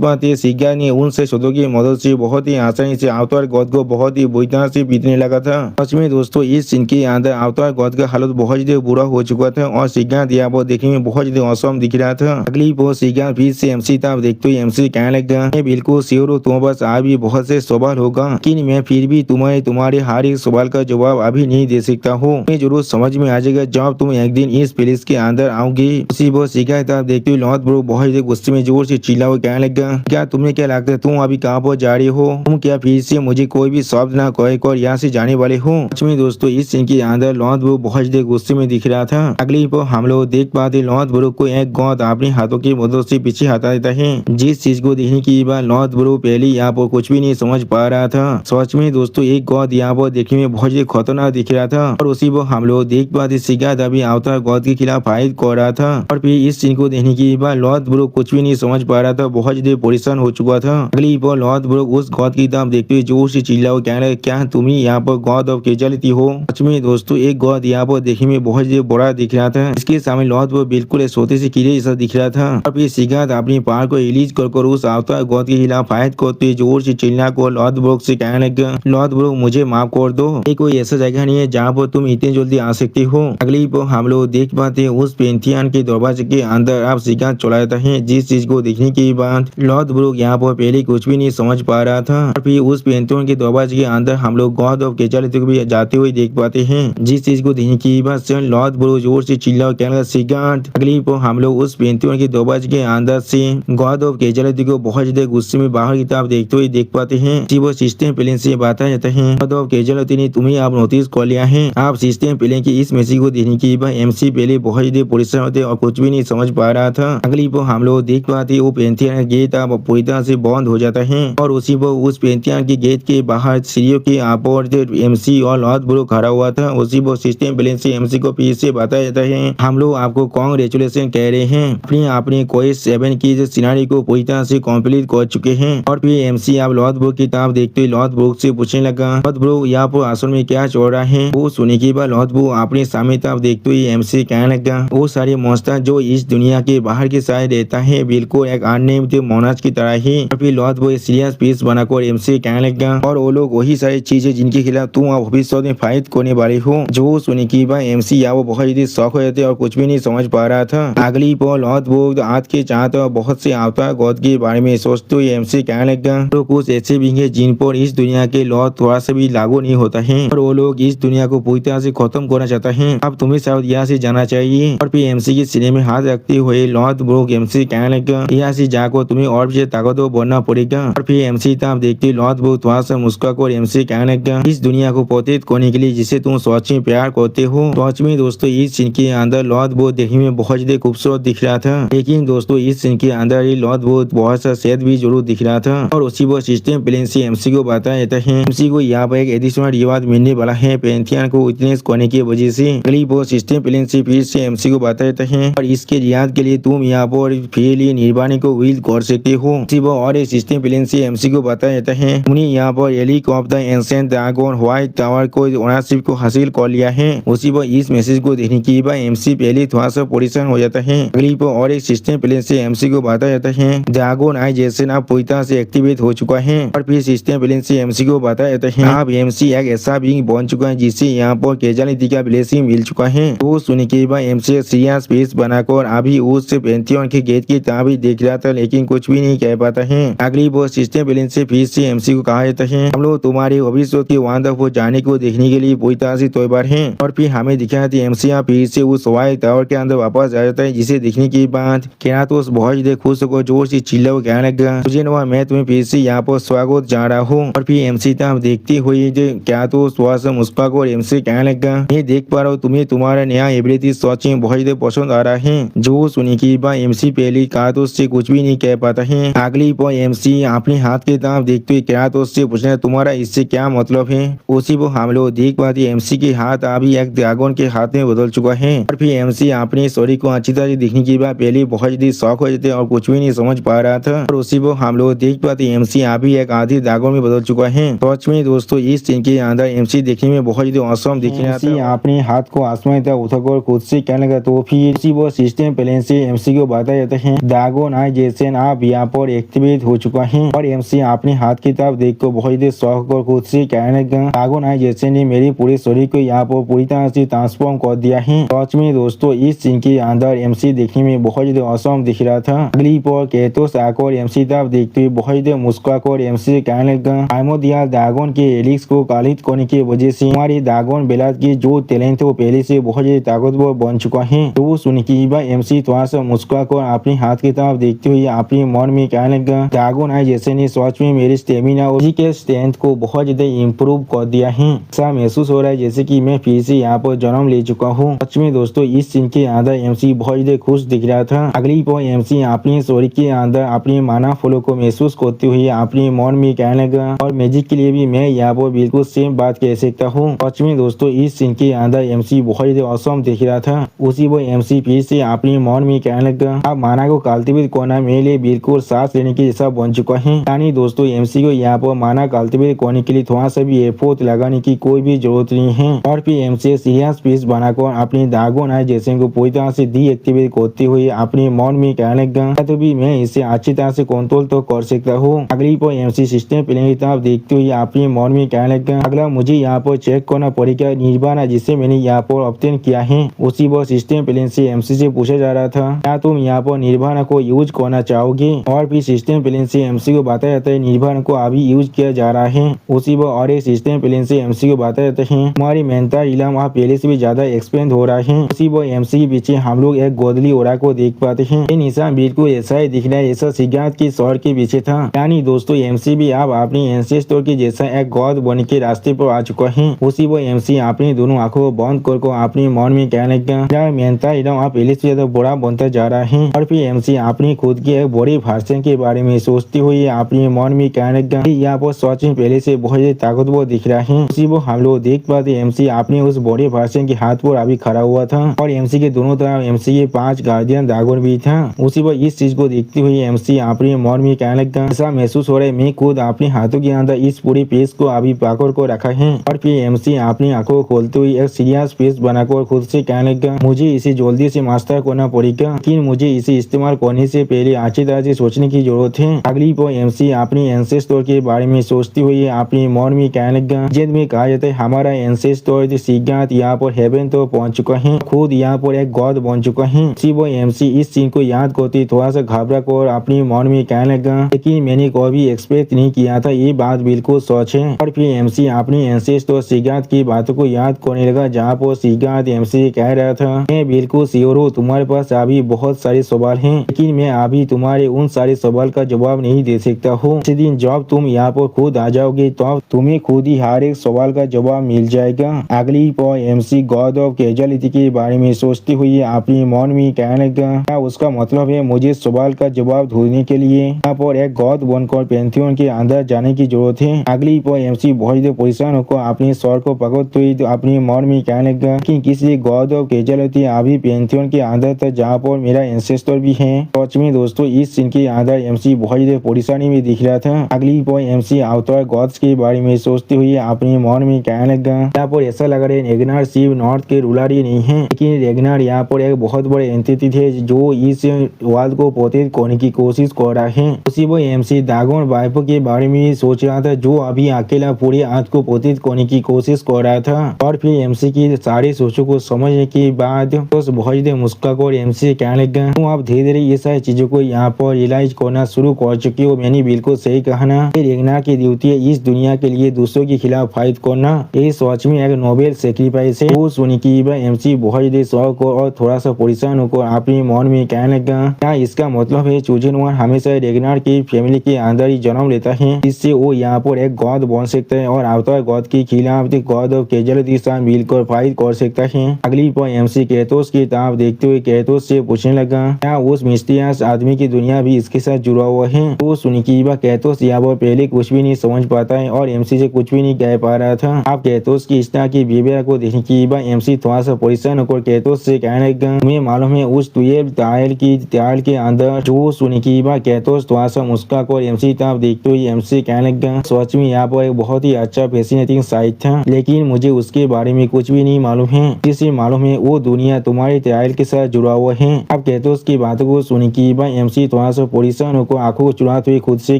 पाते सिद्धार्थ ने उन से शोधों की मदद से बहुत ही आसानी से अवतार गौद को बहुत ही बुरी तरह से पीटने लगा था। सच में दोस्तों इस सीन के अंदर अवतार गौद का हालत बहुत ज्यादा बुरा हो चुका था और सिद्धार्थ यहाँ पर देखने में बहुत ज्यादा औसम दिख रहा था। अगली पर सिद्धार्थ फिर से एमसी तक देखते हुए एमसी कहने लगा मैं बिल्कुल श्योर हूँ तुम्हारे पास आज भी बहुत से सवाल होगा, लेकिन मैं फिर भी तुम्हारे हर एक सवाल का जवाब अभी नहीं दे सकता हूँ। मैं जरूर समझ में आ जाएगा जब तुम एक दिन इस पैलेस के अंदर आओगे। उसी वो सीखा था देखते हुए लॉर्ड ब्रो बहुत ही गुस्से में जोर से चिल्ला हुआ कहने लगा क्या तुम्हें क्या लगता है तुम अभी कहाँ पर जा रहे हो? तुम क्या फिर से मुझे कोई भी शब्द ना कहे और यहाँ से जाने वाले हो? सच में दोस्तों इस सीन के अंदर लॉर्ड ब्रो बहुत ज्यादा गुस्से में दिख रहा था। अगली पर हम लोग देख पाते लॉर्ड ब्रो को एक गौद अपने हाथों की मदद से पीछे हटा देता है। जिस चीज को देखने की बार लॉर्ड ब्रो पहले यहाँ पर कुछ भी नहीं समझ पा रहा था। सच में दोस्तों एक गौद यहाँ पर देखने में बहुत ज्यादा खतरनाक दिख रहा था और उसी पर हम लोग देख पाते सिद्धार्थ अभी अवतार गौद के खिलाफ फाइट कर रहा था और फिर इस सीन को देखने के बाद लॉर्ड ब्रो कुछ भी नहीं समझ पा रहा था, बहुत ज्यादा परेशान हो चुका था। अगली पर लॉर्ड ब्रो उस गौद की तरफ देखते हुए जोर से चिल्ला हुआ कहने लगा क्या तुम ही यहाँ पर गॉड ऑफ कैजुअलिटी हो? सच में दोस्तों एक गॉड यहाँ पर देखने में बहुत ज्यादा बड़ा दिख रहा था। इसके सामने लॉर्ड ब्रो बिल्कुल एक छोटे से कीड़े जैसा दिख रहा था और फिर सिद्धार्थ अपनी पावर को रिलीज कर उस अवतार गॉड के खिलाफ फाइट करते जोर से चिल्ला को लॉर्ड ब्रो से कहने लगा लॉर्ड ब्रो मुझे माफ कर दो, ये कोई ऐसा जगह नहीं है जहाँ पर तुम इतने जल्दी आ सकते हो। अगली पर हम लोग देख पाते हैं उस पेंथियन के दरवाजे के अंदर आप सिद्धार्थ चला जाता है। जिस चीज को देखने के बाद लॉर्ड ब्रो यहाँ पर पहले कुछ भी नहीं समझ पा रहा था और फिर उस पेंथियन के दरवाजे के अंदर हम लोग गॉड ऑफ कैजुअलिटी को भी जाते हुए देख पाते हैं। जिस चीज को देखने के बाद लॉर्ड ब्रो जोर से चिल्ला कहने लगा सिद्धार्थ। अगली पर हम लोग उस पेंथियन के दरवाजे के अंदर से गॉड ऑफ कैजुअलिटी को बहुत ज्यादा गुस्से में बाहर की तरफ देखते हुए देख पाते हैं। वो सिस्टम प्लेन से बताया जाता है गॉड ऑफ कैजुअलिटी ने तुम्हें आप नोटिस कर लिया है। आप सिस्टम प्लेन की इस मैसेज को देखने के बाद एमसी पहले बहुत ज्यादा परेशान होते और कुछ भी नहीं समझ पा रहा था। अगली पर हम लोग देख पाते वो पेंथियन गेट अब पूरी तरह से बंद हो जाता है और उसी पर उस पेंथियन के गेट के बाहर सीढ़ियों के आपोर एमसी और लॉर्ड ब्रो खड़ा हुआ था। उसी पर सिस्टम प्लेन से एमसी को पीछे से बताया जाता है हम लोग आपको कांग्रेचुलेशन कह रहे हैं, अपने कोई 7 की सिनारी को पूरी तरह से कंप्लीट कर चुके हैं। और फिर एमसी आप लॉर्ड ब्रो की तरफ देखते हुए लॉर्ड ब्रो से पूछने लगा लॉर्ड ब्रो यहाँ पर असल में क्या चल रहा है? वो सुनने के बाद लॉर्ड ब्रो अपने सामने तरफ देखते हुए एमसी कहने लगा वो सारे मॉन्स्टर जो इस दुनिया के बाहर की साइड रहता है बिल्कुल एक अननेम्ड मोनाज की तरह ही। और फिर लॉर्ड ब्रो सीरियस पीस बनाकर एमसी कहने लगा और वो लोग वही सारी चीजें जिनके खिलाफ तुम भविष्य में फाइट करने वाले हो। जो सुनने की बात एमसी या वो बहुत ज्यादा शौक हो जाते और कुछ भी नहीं समझ पा रहा था। अगली पर लॉर्ड ब्रो आज के चाहते और बहुत से अवतार गॉड के बारे में सोचते हुए एमसी कहने लगा तो कुछ ऐसे भी है जिन पर इस दुनिया के लॉ थोड़ा सा भी लागू नहीं होता है और वो लोग इस दुनिया को पूरी तरह से खत्म करना चाहता है। अब तुम्हें शायद यहाँ से जाना चाहिए। और फिर एमसी के सीने में हाथ रखते हुए लॉर्ड ब्रो एमसी कहने लगा यहाँ से जाकर तुम्हें और भी ताकतवर बनना पड़ेगा। और फिर एमसी तब देखते लॉर्ड ब्रो थोड़ा सा मुस्कुराकर एमसी कहने लगा इस दुनिया को पोतेत करने के लिए जिसे तुम सच में प्यार करते हो। सच में दोस्तों इस सीन के अंदर लॉर्ड ब्रो देखने में बहुत ज्यादा खूबसूरत दिख रहा था, लेकिन दोस्तों इस सीन के अंदर ही लॉर्ड ब्रो बहुत सा सेहत भी जरूर दिख रहा था। और उसी वो सिस्टम प्लेन से एमसी को बताया जाता है एमसी को यहाँ पर एक एडिशनल रिवार्ड मिलने वाला है पेंथियन को विटनेस करने की वजह से। अगली वो सिस्टम प्लेन से फिर से एमसी को बताया जाता है और इसके रियाद के लिए तुम यहाँ पर फिर निर्वाणी को व्हील कर सकते हो। वो और एक सिस्टम प्लेन से एमसी को बताया जाता है उन्हें यहाँ पर एलिक of the ancient dragon white tower को ओनरशिप को हासिल कर लिया है। उसी पर इस मैसेज को देखने के बाद एमसी पहले थोड़ा सा परेशान हो जाता है। अगली पर और एक सिस्टम प्लेन से एमसी को बताया जाता है ड्रैगन आई जैसे आप पूरी तरह से एक्टिवेट हो चुका है। और फिर सिस्टम प्लेन से एमसी को बताया जाता है आप एमसी एक ऐसा बीइंग बन चुका है जिससे यहाँ पर कैजुअलिटी का ब्लेसिंग मिल चुका है। तो सुनने के बाद एमसी सीरियस स्पेस बनाकर अभी उस पेंथियन के गेट की तरफ भी देख रहा था, लेकिन कुछ भी नहीं कह पाता है। अगली वो सिस्टम प्लेन से फिर से एमसी को कहा जाता है हम लोग तुम्हारे भविष्य की वहां तक जाने को देखने के लिए पूरी तरह से तैयार है। और फिर हमें दिखाया था एमसी फिर से उस व्हाइट टावर के अंदर वापस आ जाता है, जिसे देखने के बाद केरातोस बहुत ज्यादा खुश होकर जोर से चिल्ला हुआ कहने लगा मुझे नवा मैं तुम्हें फिर से यहाँ पर स्वागत जा रहा हूँ। और फिर एमसी तब देखते हुए केरातोस थोड़ा सा मुस्कुराकर और एमसी कहने लगा मैं देख पा रहा हूँ तुम्हें तुम्हारा नया एबिलिटी सच में बहुत ज्यादा पसंद आ रहा है। जो सुनने के बाद एमसी पहले केरातोस से कुछ भी नहीं कह पाता है। अगली पर एमसी अपने हाथ के तरफ देखते हुए केरातोस से पूछना तुम्हारा इससे क्या मतलब है। उसी पर हम लोग देख पाते एमसी के हाथ अभी एक ड्रैगन के हाथ में बदल चुका है। और फिर एमसी अपने शरीर को अच्छी तरह देखने के बाद पहले बहुत जल्दी शॉक हो जाते हैं और कुछ भी नहीं समझ पा रहा था। और उसी वो हम लोग देख पाते एमसी अभी एक आधी दागों में बदल चुका है। सच में दोस्तों इस सीन के अंदर एमसी देखने में बहुत जल्दी औसम दिख रहा था। अपने हाथ को आसमान तक उठाकर खुद से कहने लगा तो फिर उसी वो सिस्टम प्लेन से एमसी को बताया जाता है दागोनाइजेशन आप यहाँ पर एक्टिवेट हो चुका है। और एमसी अपने हाथ की तरफ देख कर बहुत जल्दी शौक और खुद से कहने लगा दागोनाइजेशन ने मेरी पूरे शरीर को यहाँ पर पूरी तरह से ट्रांसफॉर्म कर दिया है। सच में दोस्तों इस सीन के अंदर एमसी देखने में बहुत ज्यादा औसम दिख रहा था। अगली पर केतोस आकर एमसी तरफ देखते हुए बहुत ज्यादा मुस्कुराकर एमसी से कहने लगा आइमोदिया दागोन के एलिक्स को कालित करने की वजह से हमारी दागोन बेलाद की जो टैलेंट है वो पहले से बहुत ज्यादा ताकतवर बन चुका है। तो सुन के एमसी थोड़ा सा मुस्कुराकर अपने हाथ की तरफ देखते हुए अपने मन में कहने लगा दागोनाइजेशन ने सच में मेरी स्टेमिना और के स्ट्रेंथ को बहुत ज्यादा इम्प्रूव कर दिया है। ऐसा महसूस हो रहा है जैसे कि मैं फिर से यहाँ पर जन्म ले चुका हूँ। सच में दोस्तों इस सीन के अंदर एमसी बहुत ज्यादा खुश दिख रहा था। अगली पर एमसी अपने शरीर के अंदर अपने माना फलों को महसूस करते हुए अपने मन में कहने लगा और मैजिक के लिए भी मैं यहाँ पर बिल्कुल सेम बात कह सकता हूँ। सच में दोस्तों इस सीन के अंदर एमसी बहुत ज्यादा औसम दिख रहा था। उसी वो एमसी फिर से अपने मन में कहने लगा अब माना को कल्टिवेट करना मेरे लिए बिल्कुल सांस लेने के जैसा बन चुका है। यानी दोस्तों एमसी को यहाँ पर माना कल्टिवेट करने के लिए थोड़ा सा भी एफर्ट लगाने की कोई भी जरूरत नहीं है। और फिर एमसी सीरियस पीस बनाकर अपने दागोनाइजेशन को पूरी तरह से डीएक्टिवेट करते हुए अपने मन में कहने लगा तो भी मैं इसे अच्छी तरह से कंट्रोल तो कर सकता हूँ। अगली पर एमसी सिस्टम प्लेन की तरफ देखते हुए अपने मन में कहने लगा अगला मुझे यहाँ पर चेक करना पड़ेगा निर्वाणा जिसे मैंने यहाँ पर ऑब्टेन किया है। उसी वो सिस्टम प्लेन से एमसी से पूछा जा रहा था क्या तुम यहाँ पर निर्वाणा को यूज करना चाहोगे। और फिर सिस्टम प्लेन से एमसी को बताया जाता है निर्वाणा को अभी यूज किया जा रहा है। उसी वो और एक सिस्टम प्लेन से एमसी को बताया जाता है हमारी मेंटल इलम वहाँ पहले से भी ज्यादा एक्सपेंड हो रहा है। उसी वो एमसी के पीछे हम लोग एक गोदली ओरा को देख पाते हैं। ये निशान बिल्कुल ऐसा ही दिख रहा है ऐसा सिगारत की शहर के पीछे था। यानी दोस्तों एमसी भी अब अपनी एंसेस्टर के जैसा एक गॉड बन के रास्ते पर आ चुका है। उसी वो एमसी अपनी दोनों आंखों को बंद कर अपने मन में कहने लगा मेंटल इलम आप पहले से ज्यादा बड़ा बनता जा रहा है। और फिर एमसी अपनी खुद के एक बड़ी भाषण के बारे में सोचते हुए अपने मन में कहने लगा यहाँ पर सच में पहले से बहुत ज्यादा ताकतवर दिख रहा है। उसी वो हम लोग देख पाते एमसी अपने उस बड़े भाषण के हाथ पर अभी खड़ा हुआ था और एमसी के दोनों तरफ एमसी के 5 गार्डियन दागोन भी था। उसी वो इस चीज को देखते हुए एमसी अपने मन में कहने लगा ऐसा महसूस हो रहा है मैं खुद अपने हाथों के अंदर इस पूरे पेज को अभी पाकर को रखा है। और फिर एमसी अपनी आंखों को खोलते हुए एक सीरियस पेज बनाकर खुद से कहने लगा मुझे इसे जल्दी से मास्टर करना पड़ेगा लेकिन मुझे इसे इस्तेमाल करने से पहले अच्छी तरह से सोचने की जरूरत है। अगली पर एमसी अपनी एंसेस्टर के बारे में सोचते हुए अपने मन में कहने लगा जेद में कहा जाता है हमारा एंसेस्टर सिगारत यहाँ पर हेवन तो पहुंच चुका है खुद यहाँ पर एक गॉड बन चुका है। उसी वो एमसी इस सीन को याद करते थोड़ा सा घबरा कर अपने मन में कहने लगा लेकिन मैंने कभी एक्सपेक्ट नहीं किया था ये बात बिल्कुल सच है। और फिर एमसी अपनी एंसेस्टर सिगारत की बातों को याद करने लगा जहाँ पर सिगारत एमसी कह रहा था मैं बिल्कुल श्योर हूँ तुम्हारे पास अभी बहुत सारे सवाल हैं लेकिन मैं अभी तुम्हारे उन सारे सवाल का जवाब नहीं दे सकता हूँ। उसी दिन जब तुम यहाँ पर खुद आ जाओगे तो तुम्हें खुद ही हर एक सवाल का जवाब मिल जाएगा। अगली पर एमसी गॉड ऑफ कैजुअलिटी के बारे में सोचते हुए अपने मन में कहने लगा उसका मतलब है मुझे सवाल का जवाब ढूंढने के लिए यहाँ पर एक गॉड बनकर पैंथियन के अंदर जाने की जरूरत है। अगली पर एमसी बहुत परेशान होकर अपने स्वर को पकड़ते हुए अपने मन में कहने लगा कि किसी गॉड ऑफ कैजुअलिटी अभी पैंथियन के अंदर तक जहाँ पर मेरा एंसेस्टर भी है। सच में दोस्तों इस सीन के अंदर एमसी बहुत परेशानी में दिख रहा था। अगली पर एमसी अवतार गॉड्स के बारे में सोचते हुए अपने मन में कहने लगा यहाँ पर ऐसा लग रहा है रेगनार सिर्फ नॉर्थ के रूलर ही नहीं है लेकिन रेगनार यहाँ पर एक बहुत बड़े एंटिटी थे जो इस वर्ल्ड को प्रोटेक्ट करने की कोशिश कर रहा है। उसी वो एमसी दागोन वाइफ के बारे में सोच रहा था जो अभी अकेला पूरे अर्थ को प्रोटेक्ट करने की कोशिश कर रहा था। और फिर एमसी की सारी सोचों को समझने के बाद तो बहुत मुस्कुराकर एमसी कहने लगा तुम आप धीरे धीरे ये सारी चीजों को यहाँ पर रियलाइज करना शुरू कर चुके हो। मैंने बिल्कुल सही कहा ना रेगनार की ड्यूटी है इस दुनिया के लिए दूसरों के खिलाफ फाइट करना ये सच में एक नोबेल सेक्रीफाइस है। वो सुनी की एमसी बहुत शौक और थोड़ा सा परेशान होकर अपने मन में कहने लगा क्या इसका मतलब है चूजन वन हमेशा रेगनार की फैमिली के अंदर ही जन्म लेता है जिससे वो यहाँ पर एक गॉड बन सकता है और अवतार गॉड के खिलाफ गॉड ऑफ कैजुअलिटी के साथ मिलकर फाइट कर सकता है। अगली पर एमसी कैथोस की तरफ देखते हुए कैथोस से पूछने लगा क्या उस मिस्टीरियस आदमी की दुनिया भी इसके साथ जुड़ा हुआ है। तो सुनिकीबा कैथोस यहाँ पर पहले कुछ भी नहीं समझ पाता है और एमसी से कुछ भी नहीं कह पा रहा था। आप कैथोस की इस तरह की बिहेवियर को देखने की एमसी थोड़ा सा परेशान होकर कैथोस से कहने लगा तुम्हें मालूम है उस 12 ट्वेल्थ टायल के अंदर जो सुनिकीबा कहते थोड़ा सा मुस्का को एमसी तब देखते हुए एमसी कहने लगा सच में यहाँ पर एक बहुत ही अच्छा फैसिनेटिंग साइट था, लेकिन मुझे उसके बारे में कुछ भी नहीं मालूम है। जिसे मालूम है वो दुनिया तुम्हारे टायल के साथ जुड़ा हुआ है। अब कहते उसकी बातों को सुनिकीबा एमसी थोड़ा सा परेशान होकर आंखों को चुराते हुए खुद से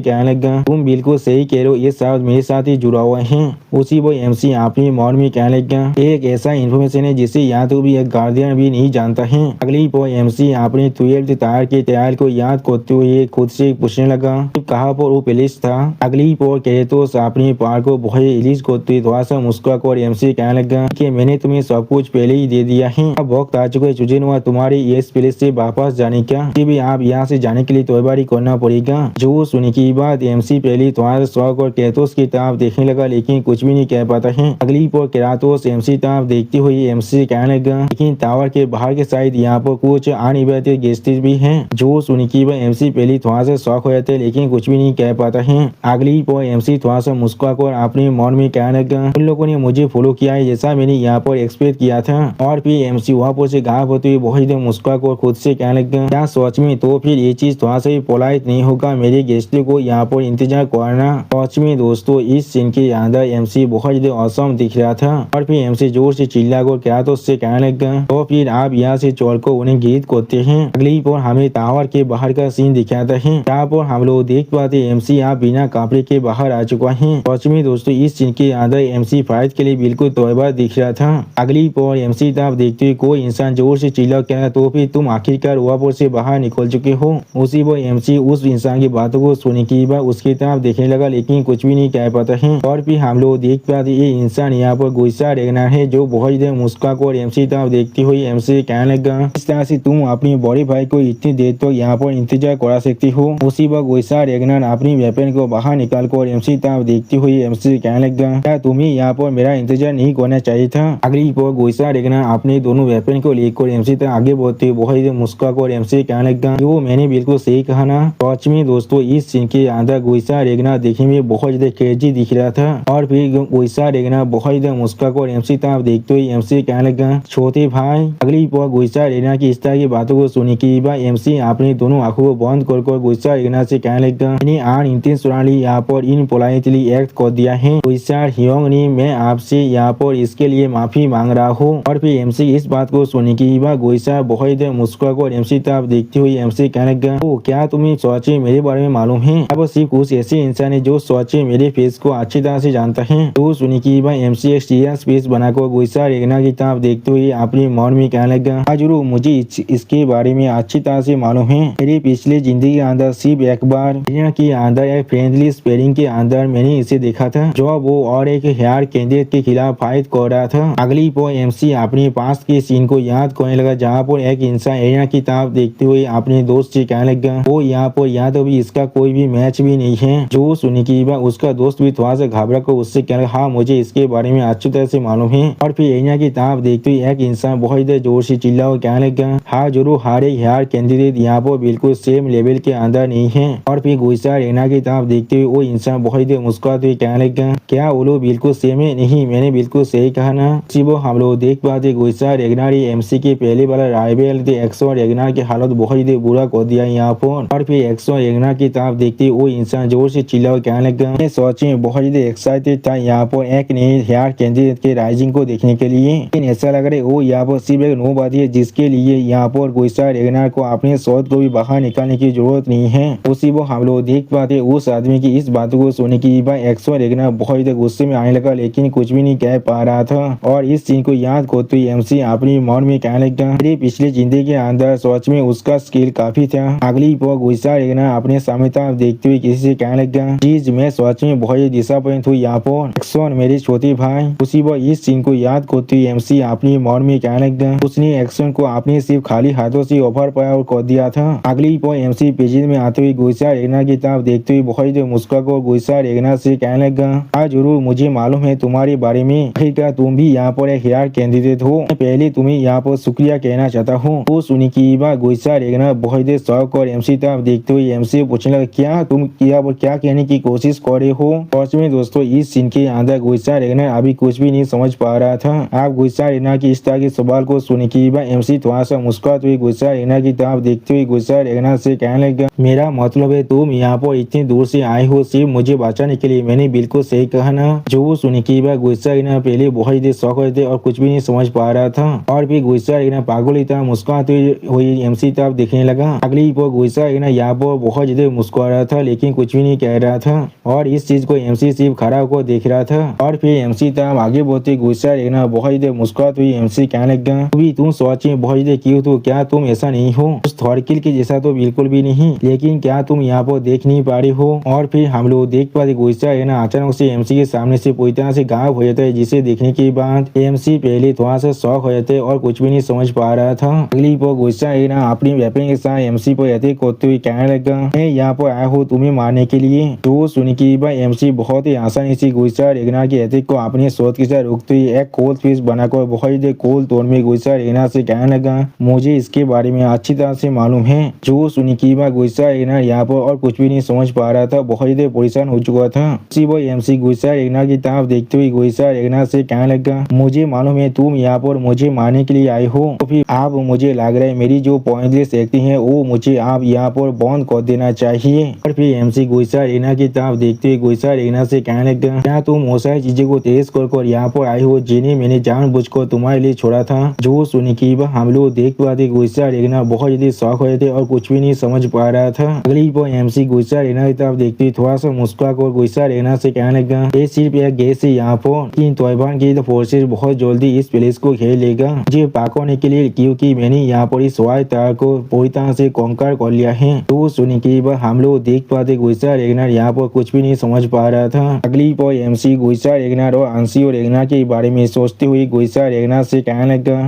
कहने लगा तुम बिल्कुल सही कह रहे हो, ये सब मेरे साथ ही जुड़ा हुआ है। उसी वो एमसी अपनी मौन में कहने लगा एक ऐसा इन्फॉर्मेशन है जिसे या तो भी एक गार्डियन भी नहीं जानता है। अगली वो एमसी अपने 12th टायर के टायल को याद करते हुए खुद से पूछने लगा कहाँ पर वो प्लेस था। अगली पोर कहे तो अपने पार को बहुत रिलीज करते हुए थोड़ा सा मुस्कुरा और एमसी कहने लगा कि मैंने तुम्हें सब कुछ पहले ही दे दिया है। अब वक्त आ चुका है चुजिनवा तुम्हारी इस प्लेस से वापस जाने का। भी आप यहाँ से जाने के लिए तैयारी करना पड़ेगा। जो सुनी की बात एमसी पहले थोड़ा शौक और केरातोस की तरफ देखने लगा, लेकिन कुछ भी नहीं कह पाता है। अगली पोर केरातोस एमसी तरफ देखती हुई एमसी कहने लगा लेकिन टावर के बाहर के साइड यहाँ पर कुछ अनिवार्य गेस्टेज भी हैं। जो सुनी की बात एमसी पहले थोड़ा सा शौक हो जाते लेकिन कुछ भी नहीं कह पाता है। अगली पोर एमसी थोड़ा सा मुस्कुरा कर अपने मन में कहने लगा उन लोगों ने मुझे फॉलो किया है जैसा मैंने यहाँ पर एक्सपेक्ट किया था। और फिर एमसी वहाँ पर से गायब होते हुए बहुत देर मुस्कुरा कर खुद से कहने लगा क्या सोच में तो फिर ये चीज थोड़ा सा भी पोलाइट नहीं होगा मेरे गेस्ट को यहाँ पर इंतजार करना। सच में दोस्तों इस सीन के अंदर एमसी बहुत ज्यादा औसम दिख रहा था। और फिर एमसी जोर से चिल्ला कर क्या तो उससे कहने लगा तो फिर आप यहाँ से चोर को उन्हें गीत करते हैं। अगली पर हमें टावर के बाहर का सीन दिखाता है। यहाँ पर हम लोग देख पाते एमसी यहाँ बिना कपड़े के बाहर आ चुका है। सच में दोस्तों इस सीन के अंदर एमसी फाइट के लिए बिल्कुल तैयार दिख रहा था। अगली पर एमसी तब देखते हुए कोई इंसान जोर से चिल्ला कहना तो फिर तुम आखिरकार वहाँ पर से बाहर निकल चुके हो। उसी वो एमसी उस इंसान की बातों को सुने की बात उसकी तरफ देखने लगा लेकिन कुछ भी नहीं कह पाता है। और फिर हम लोग देख पाते ये इंसान यहाँ पर गुस्सा देखना है जो बहुत देर मुस्का को एमसी तरफ देखती हुई एमसी कहने लगा इस तरह से तुम अपने बड़े भाई को इतनी देर तक यहाँ पर इंतजार करा सकती हो। उसी वक्त गुस्सा रेगनर अपनी वेपन को बाहर निकाल कर एमसी तरफ देखती हुई एमसी कहने लगा क्या तुम्हें यहाँ पर मेरा इंतजार नहीं करना चाहिए था। अगली पर गुस्सा रेगनर अपने दोनों वेपन को लेकर एमसी तक आगे बढ़ते हुए बहुत देर मुस्का कर एमसी कहने लगा जो मैंने बिल्कुल सही कहा ना। सच में दोस्तों इस सीन के अंदर गुस्सा रेगनर देखने में बहुत ज्यादा क्रेजी दिख रहा था। और फिर गुस्सा रेगनर बहुत ज्यादा मुस्का कर एमसी तरफ देखते हुए एमसी कहने लगा छोटे भाई। अगली पर गुस्सा रेगनर की इस तरह की बातों को सुनी की बात एमसी अपनी दोनों आंखों को बंद कर गुस्सा रेगनर से कहने लगा मैंने अनइंटेंशनली यहाँ पर इनपोलाइटली एक्ट कर दिया है। गुस्सा हियोंग ने मैं आपसे यहाँ पर इसके लिए माफी मांग रहा हूँ। और फिर एमसी इस बात को सुनी की बात गुस्सा बहुत देर मुस्कुरा कर एमसी तरफ देखती हुई एमसी कहने लगा ओ क्या तुम्हें सोचे मेरे बारे में मालूम है। अब सिर्फ कुछ ऐसे इंसान है जो सोचे मेरे फेस को अच्छी तरह से जानता है। तो सुनी की बात एमसी एक सीरियस फेस बनाकर गुस्सा रेगनर की तरफ देखते हुए अपनी मन में कहने लगा हाँ जरूर मुझे इसके बारे में अच्छी तरह से मालूम है। मेरी पिछली जिंदगी के अंदर सिर्फ एक बार दुनिया के अंदर एक फ्रेंडली स्पेरिंग के अंदर मैंने इसे देखा था जो वो और एक हेयर कैंडिडेट के खिलाफ फाइट कर रहा था। अगली पर एमसी अपने पास के सीन को याद करने लगा जहाँ पर एक इंसान एरिया की तरफ देखते हुए अपने दोस्त से कहने लगा वो यहाँ पर या तो भी इसका कोई भी मैच भी नहीं है। जो सुनी की बात उसका दोस्त भी थोड़ा सा घबरा कर उससे कहने लगा हाँ मुझे इसके बारे में अच्छी तरह से मालूम है। और फिर एरिया की तरफ देखते हुए एक इंसान बहुत देर जोर से चिल्ला और कहने लगा हाँ जरूर हर एक हेयर कैंडिडेट यहाँ पर बिल्कुल सेम लेवल के अंदर नहीं है। और फिर गुस्सा रेना की तरफ देखते हुए वो इंसान बहुत देर मुस्कुराते हुए कहने लगा क्या वो लोग बिल्कुल सेम है। नहीं मैंने बिल्कुल सही कहा ना। वो हम लोग देख पाते गुस्सा रेगनर एमसी के पहले वाला राइवल थे एक्सो रेगनर की हालत बहुत ही बुरा कर दिया यहाँ पर। और फिर एक्सो रेगनर की तरफ देखते वो इंसान जोर से चिल्ला और कहने लगा मैं सोच में बहुत ही एक्साइटेड था यहाँ पर एक नए हेयर कैंडिडेट के राइजिंग को देखने के लिए। लेकिन ऐसा लग रहा है वो यहाँ पर सिर्फ एक नोबादी है जिसके लिए यहाँ पर गुस्सा रेगनर को अपने शौक को भी बाहर निकालने की जरूरत नहीं है। उसी वो हम लोग देख पाते उस आदमी की इस बात को सुनने की बात एक्सो रेगनर बहुत ही गुस्से में आने लगा लेकिन कुछ भी नहीं कह पा रहा था। और इस सीन को याद करते हुए एमसी अपनी मन में कहने लगा मेरी पिछली जिंदगी के अंदर सोच में उसका स्किल काफी था। अगली पर गुस्सा रेगनर अपने सामने तरफ देखते हुए किसी से कहने लगा चीज मैं सोच में बहुत ही डिसअपॉइंट हुई यहाँ पर एक्शन मेरे छोटे भाई। उसी वो इस सीन को याद करते हुए एमसी अपनी मन में कहने लगा उसने एक्शन को अपने सिर्फ खाली हाथों से ओवर पावर कर दिया था। अगली पर एमसी पेजिंग में आते हुए गुस्सा रेगनर की तरफ देखते हुए बहुत ही मुस्कुरा कर गुस्सा रेगनर से कहने लगा हाँ जरूर मुझे मालूम है तुम्हारे बारे में। आखिरकार तुम भी यहाँ पर एक हेयर कैंडिडेट हो। मैं पहले तुम्हें यहाँ पर शुक्रिया कहना चाहता हूँ। तो सुनी की बात गुस्सा रेगनर बहुत देर शौक और एमसी तरफ देखते हुए एमसी पूछने लगा क्या तुम क्या कहने की कोशिश कर रहे हो। सच में दोस्तों इस सीन के अंदर गुस्सा रेगनर अभी कुछ भी नहीं समझ पा रहा था। आप गुस्सा रेगनर की इस तरह के सवाल को सुनी की बात एमसी थोड़ा सा मुस्कुराते हुए गुस्सा रेगना की तरफ देखते हुए गुस्सा रेगना से कहने लगा, मेरा मतलब है तुम यहाँ पर इतनी दूर से आए हो सिर्फ मुझे बचाने के लिए। मैंने बिल्कुल सही कहा ना। जो सुनी की बात गुस्सा रेगना पहले बहुत ही शौक हुए थे और कुछ भी नहीं समझ पा रहा था और फिर गुस्सा रेगना पागल ही था मुस्कुराते हुए एमसी तरफ देखने लगा। अगली पर गुस्सा रेगना यहाँ पर बहुत ज्यादा मुस्कुरा रहा था लेकिन कुछ भी नहीं कह रहा था और इस चीज को एमसी सिर्फ खड़ा होकर देख रहा था और फिर एमसी तरफ आगे बढ़ते गुस्सा रेगना बहुत ज्यादा मुस्कुराते हुए एमसी कहने लगा, तुम सोच में बहुत ज्यादा क्यों तो क्या तुम ऐसा नहीं हो उस थॉरकिल के जैसा तो बिल्कुल भी नहीं, लेकिन क्या तुम यहाँ पर देख नहीं पा रहे हो। और फिर हम लोग देख पाते गुस्सा रेगना अचानक से एमसी के सामने से पूरी तरह से गायब हो जाता है, जिसे देखने के बाद एमसी पहले थोड़ा सा शॉक हो जाते और कुछ भी नहीं समझ पा रहा था। अगली पर गुस्सा रेगना अपनी वेपन के साथ एमसी पर अटैक करते हुए कहने लगा, मैं यहाँ पर आया हूँ तुम्हें मारने के लिए। तो सुन के बाद एमसी बहुत ही आसानी से गुस्सा रेगना के अटैक को अपने शॉट के साथ रोकते हुए एक कोल्ड फिश बनाकर बहुत ही कोल्ड तौर में गुस्सा रेगना से कहने लगा, मुझे इसके बारे में अच्छी तरह से मालूम है। जो सुनी की बात गुस्सा रेगना यहाँ पर और कुछ भी नहीं समझ पा रहा था, बहुत ही परेशान हो चुका था। उसी वो एमसी गुस्सा रेगना की तरफ देखते हुए गुस्सा रेगना से कहने लगा, मुझे मालूम है तुम यहाँ पर मुझे मारने के लिए आए हो, तो फिर आप मुझे लग रहा है मेरी जो पॉइंटलेस एक्टिंग है वो मुझे आप यहाँ पर बंद कर देना चाहिए। और फिर एमसी गुस्सा रेगना की तरफ देखते हुए गुस्सा रेगना से कहने लगा, क्या तुम बहुत सारी चीजें को तेज कर यहाँ पर आए हो जिन्हें मैंने जानबूझकर तुम्हारे लिए छोड़ा था। जो सुनी की बात हम लोग देख पाते गुस्सा रेगना बहुत जल्दी शौक हुए थे और कुछ भी नहीं समझ पा रहा था। अगली पर एमसी गुस्सा रेगना की तरफ देखते थोड़ा सा मुस्कुरा कर गुस्सा रेगना से कहने लगा, ये सिर्फ एक गैस है यहाँ पर, इन तैवान की फोर्सेज बहुत जल्दी इस प्लेस को घेर लेगा मुझे पाकोने के लिए, क्योंकि मैंने यहाँ पर इस वाई तार को पूरी तरह से कॉन्कर कर लिया है। तो सुनी की बात हम लोग देख पाते गुस्सा रेगना यहाँ पर कुछ भी नहीं समझ पा रहा था। अगली पर एमसी गुस्सा रेगना और आंसी और रेगना के बारे में सोचते हुए गुस्सा रेगना से कहने लगा,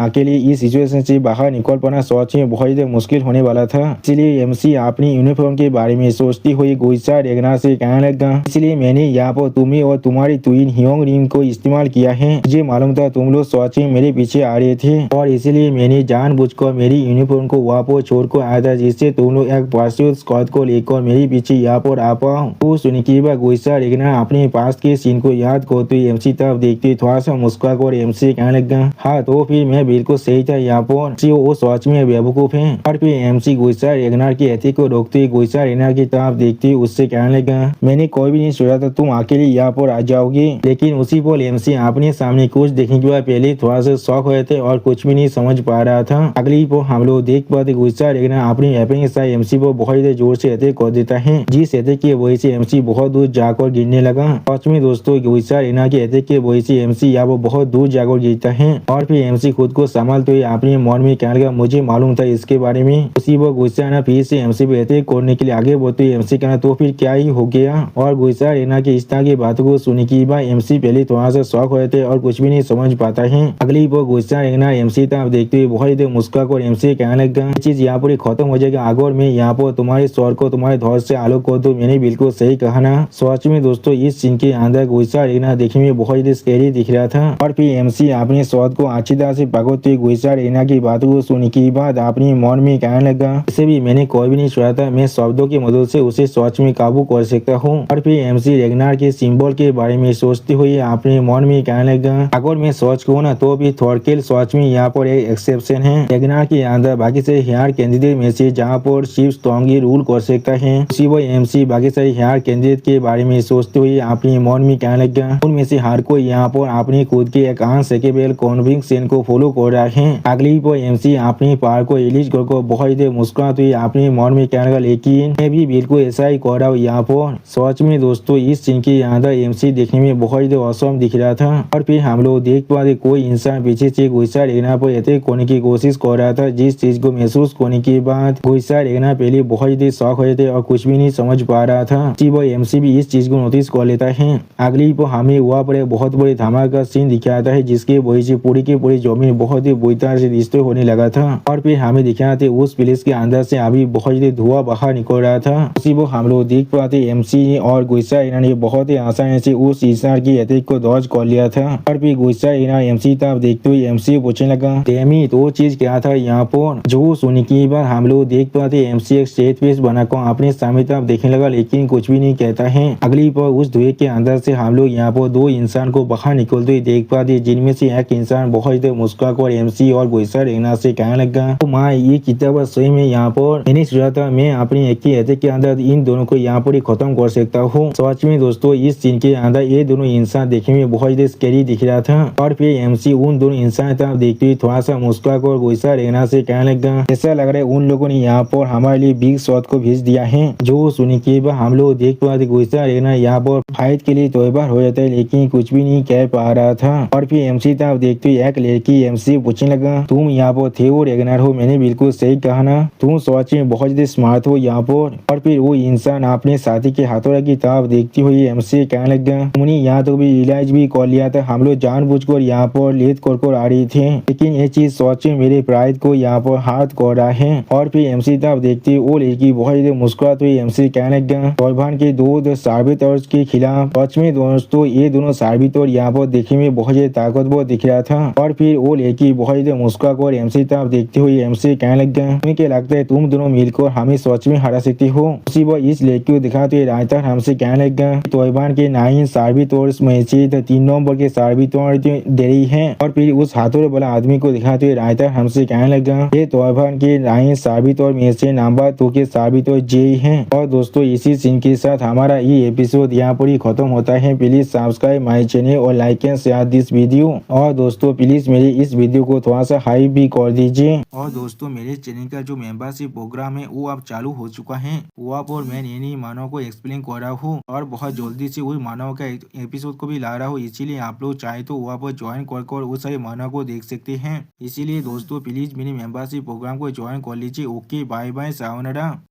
अकेले इस सिचुएशन से बाहर निकल पाना सोच में बहुत मुश्किल होने वाला था, इसलिए एमसी अपनी यूनिफॉर्म के बारे में सोचती हुई गुस्सा रेगना से कहने लगा, इसलिए मैंने यहाँ पर तुम्हें और तुम्हारी ट्विन ह्योंग रिम को इस्तेमाल किया है। मुझे मालूम था तुम लोग सोच में मेरे पीछे आ रहे थे और इसलिए मैंने जानबूझकर मेरी यूनिफॉर्म को वहाँ पर छोड़कर आया था, जिससे तुम लोग एक पार्सियल स्क्वाड को लेकर मेरे पीछे यहाँ पर आ पाओ। तो सुन के बाद गुस्सा रेगना अपने पास के सीन को याद करते हुए एमसी तरफ देखते थोड़ा सा मुस्कुरा कर एमसी कहने लगा, हाँ तो फिर मैं बिल्कुल सही था यहाँ पर, वो सोच में बेवकूफ है। और फिर एमसी गुस्सा रेगना की एथिक को रोकते हुए गुस्सा रेगना की तरफ देखते उससे कहने लगा, मैंने कोई भी नहीं सोचा था तुम अकेले यहाँ पर आ जाओगे। लेकिन उसी पर एमसी अपने सामने कुछ देखने के बाद पहले थोड़ा सा शौक हुए थे और कुछ भी नहीं समझ पा रहा था। अगली पर हम लोग देख पाते गुस्सा रेगना अपनी वेपन के साथ एमसी पर बहुत जोर से अटैक कर देता है, जिस अटैक की वजह से एमसी बहुत दूर जाकर गिरने लगा। सच में दोस्तों गुस्सा रेगना के अटैक की वजह से एमसी यहाँ पर बहुत दूर जाकर गिरता है और फिर एमसी खुद को संभालते हुए अपने मन में कहने लगा, मुझे मालूम था इसके बारे में। उसी वो गुस्सा रेगना फिर से एमसी पे अटैक करने के लिए आगे बढ़ते हुए एमसी कहना, तो फिर क्या ही हो गया। और गुस्सा रेगना की इस तरह की बातों को सुनी की बात एमसी पहले थोड़ा सा शौक हुए थे और कुछ भी नहीं समझ पाता है। अगली वो गुस्सा रेगना एमसी तरफ देखते हुए बहुत ही मुस्कुरा कर एमसी कहने लगा, चीज यहाँ पर खत्म हो जाएगा अगर मैं यहाँ पर तुम्हारे स्वर को तुम्हारे धौर से आलोक कर दूं। मैंने बिल्कुल सही कहा ना। सच में दोस्तों इस सीन के अंदर गुस्सा रेगना देखने में बहुत ही स्कैरी दिख रहा था और फिर एमसी अपने शॉट को अच्छी तरह से पकड़ते हुए गुस्सा रेगना की बातों को सुनने के बाद अपने मन में कहने लगा, इसे भी मैंने कोई भी नहीं सोचा था, मैं शब्दों की मदद से उसे सोच में काबू कर सकता हूँ। और फिर एमसी रेगनार के सिंबल के बारे में सोचते हुए अपने मन में कहने लगा, अगर मैं सोच कहूँ ना तो भी थॉरकिल सोच में यहाँ पर एक एक्सेप्शन है। रेगनार के अंदर बाकी से हेयर कैंडिडेट में से जहाँ पर शिव स्ट्रॉन्गली रूल कर सकता है, उसी वो एमसी बाकी सारे हेयर कैंडिडेट के बारे में सोचते हुए अपने मन में कहने लगा, उनमें से हर कोई यहाँ पर अपनी खुद के एक अनसेकेबल कॉन्विक्शन को फॉलो कर रहा है। अगली पर एमसी अपनी पावर को रिलीज कर बहुत मुस्कुराते हुए अपने मन में कहने लगा, लेकिन मैं भी बिल्कुल ऐसा ही कर रहा हूँ यहाँ पर। सच में दोस्तों इस सीन के अंदर एमसी देखने में बहुत औसम दिख रहा था और फिर हम लोग देख पाते कोई इंसान पीछे से गुस्सा रेगना पर अटैक करने की कोशिश कर रहा था, जिस चीज को महसूस करने के बाद गुस्सा रेगना पहले बहुत शौक हुए थे और कुछ भी नहीं समझ पा रहा था। वो एमसी भी इस चीज को नोटिस कर लेता है। अगली पर हमें वहाँ पर एक बहुत बड़े धमाका सीन दिखाता है, जिसके वजह से पूरी की पूरी जमीन बहुत ही बुरी तरह से डिस्ट्रॉय होने लगा था और फिर हमें दिखाते उस प्लेस के अंदर से अभी बहुत ही धुआं बाहर निकल रहा था। उसी वो हम लोग देख पाते एमसी और गुस्सा रेगना ने बहुत ही आसानी से उस इंसान की अटैक को डॉज कर लिया था और फिर गुस्सा रेगना एमसी तरफ देखते हुए एमसी पूछने लगा, डेमी तो चीज क्या था यहाँ पर। जो सुनने की बात हम लोग देख पाते एमसी एक स्टेट पीस बनाकर अपने सामने तरफ देखने लगा, लेकिन कुछ भी नहीं कहता है। अगली पर उस धुएं के अंदर से हम लोग यहाँ पर दो इंसान को बाहर निकलते हुए देख पाते, जिनमें से एक इंसान बहुत मुस्कुरा कर एमसी और गुस्सा रेगना से कहने लगा, तो माँ ये किताब सही में यहाँ पर मैंने सोचा था मैं अपनी एक ही अटैक के अंदर इन दोनों को यहाँ पर ही खत्म कर सकता हूँ। सच में दोस्तों इस सीन के अंदर ये दोनों इंसान देखने में बहुत ही स्कैरी दिख रहा था। और फिर एमसी उन दोनों इंसान था देखते हुए थोड़ा सा मुस्कुरा कर वैसा रहना से कहने लगा, ऐसा लग रहा है उन लोगों ने यहाँ पर हमारे लिए बिग शॉट को भेज दिया है। जो सुनी के बाद हम लोग देख पाते वैसा रहना यहाँ पर फाइट के लिए तैयार हो जाता है, लेकिन कुछ भी नहीं कह पा रहा था। और फिर एमसी था देखते हुए एक लड़की एमसी पूछने लगा, तुम यहाँ पर थे और रेगनर हो? मैंने बिल्कुल सही कहा ना, तुम सच में बहुत ही स्मार्ट हो यहाँ पर। और फिर वो इंसान अपने साथी के हाथों की किताब देखती हुई एमसी कहने लगा, तुमने यहाँ तो भी रियलाइज भी कर लिया था हम लोग जानबूझकर यहाँ पर लेट कर आ रही थे, लेकिन ये चीज सच में मेरे प्राइड को यहाँ पर हाथ कर रहा है। और फिर एमसी तब देखती वो लड़की बहुत ही मुस्कुराती हुई एमसी कहने लगा, तौबान के दो साबितौर के खिलाफ। सच में दोस्तों ये दोनों साबितौर यहाँ पर देखने में बहुत ही ताकतवर दिख रहा था। और फिर वो लड़की बहुत ही मुस्कुरा कर एमसी तब देखते हुए एमसी कहने लगा, तुम्हें क्या लगता है तुम दोनों मिलकर हमें सच में हरा सकती हो? उसी वक्त इस लड़की को दिखाते हुए रायता हमसे कहने लगा, तौबान के 9 साबितौर में से 3 नंबर के साबितौर दे रही है। और फिर उस हाथों वाला आदमी को दिखाते हुए रायता हमसे कहने लगा, ये तौबान के 9 साबितौर में से नंबर 2 के साबितौर जे है। और दोस्तों इसी सीन के साथ हमारा ये एपिसोड यहाँ पर ही खत्म होता है। प्लीज सब्सक्राइब माई चैनल और like and share this video. और दोस्तों प्लीज मेरे इस वीडियो को थोड़ा सा हाइप भी कर दीजिए। और दोस्तों मेरे चैनल का जो मेंबरशिप प्रोग्राम है वो अब चालू हो चुका है। वहाँ पर मैं नई मानव को एक्सप्लेन कर रहा हूँ और बहुत जल्दी से वही मानव का एपिसोड को भी ला रहा हूँ। इसीलिए आप लोग चाहे तो वहाँ पर ज्वाइन कर उस सारे मानव को देख सकते हैं। इसीलिए दोस्तों प्लीज मेरे मेंबरशिप प्रोग्राम को ज्वाइन कर लीजिए। Okay bye bye sayonara.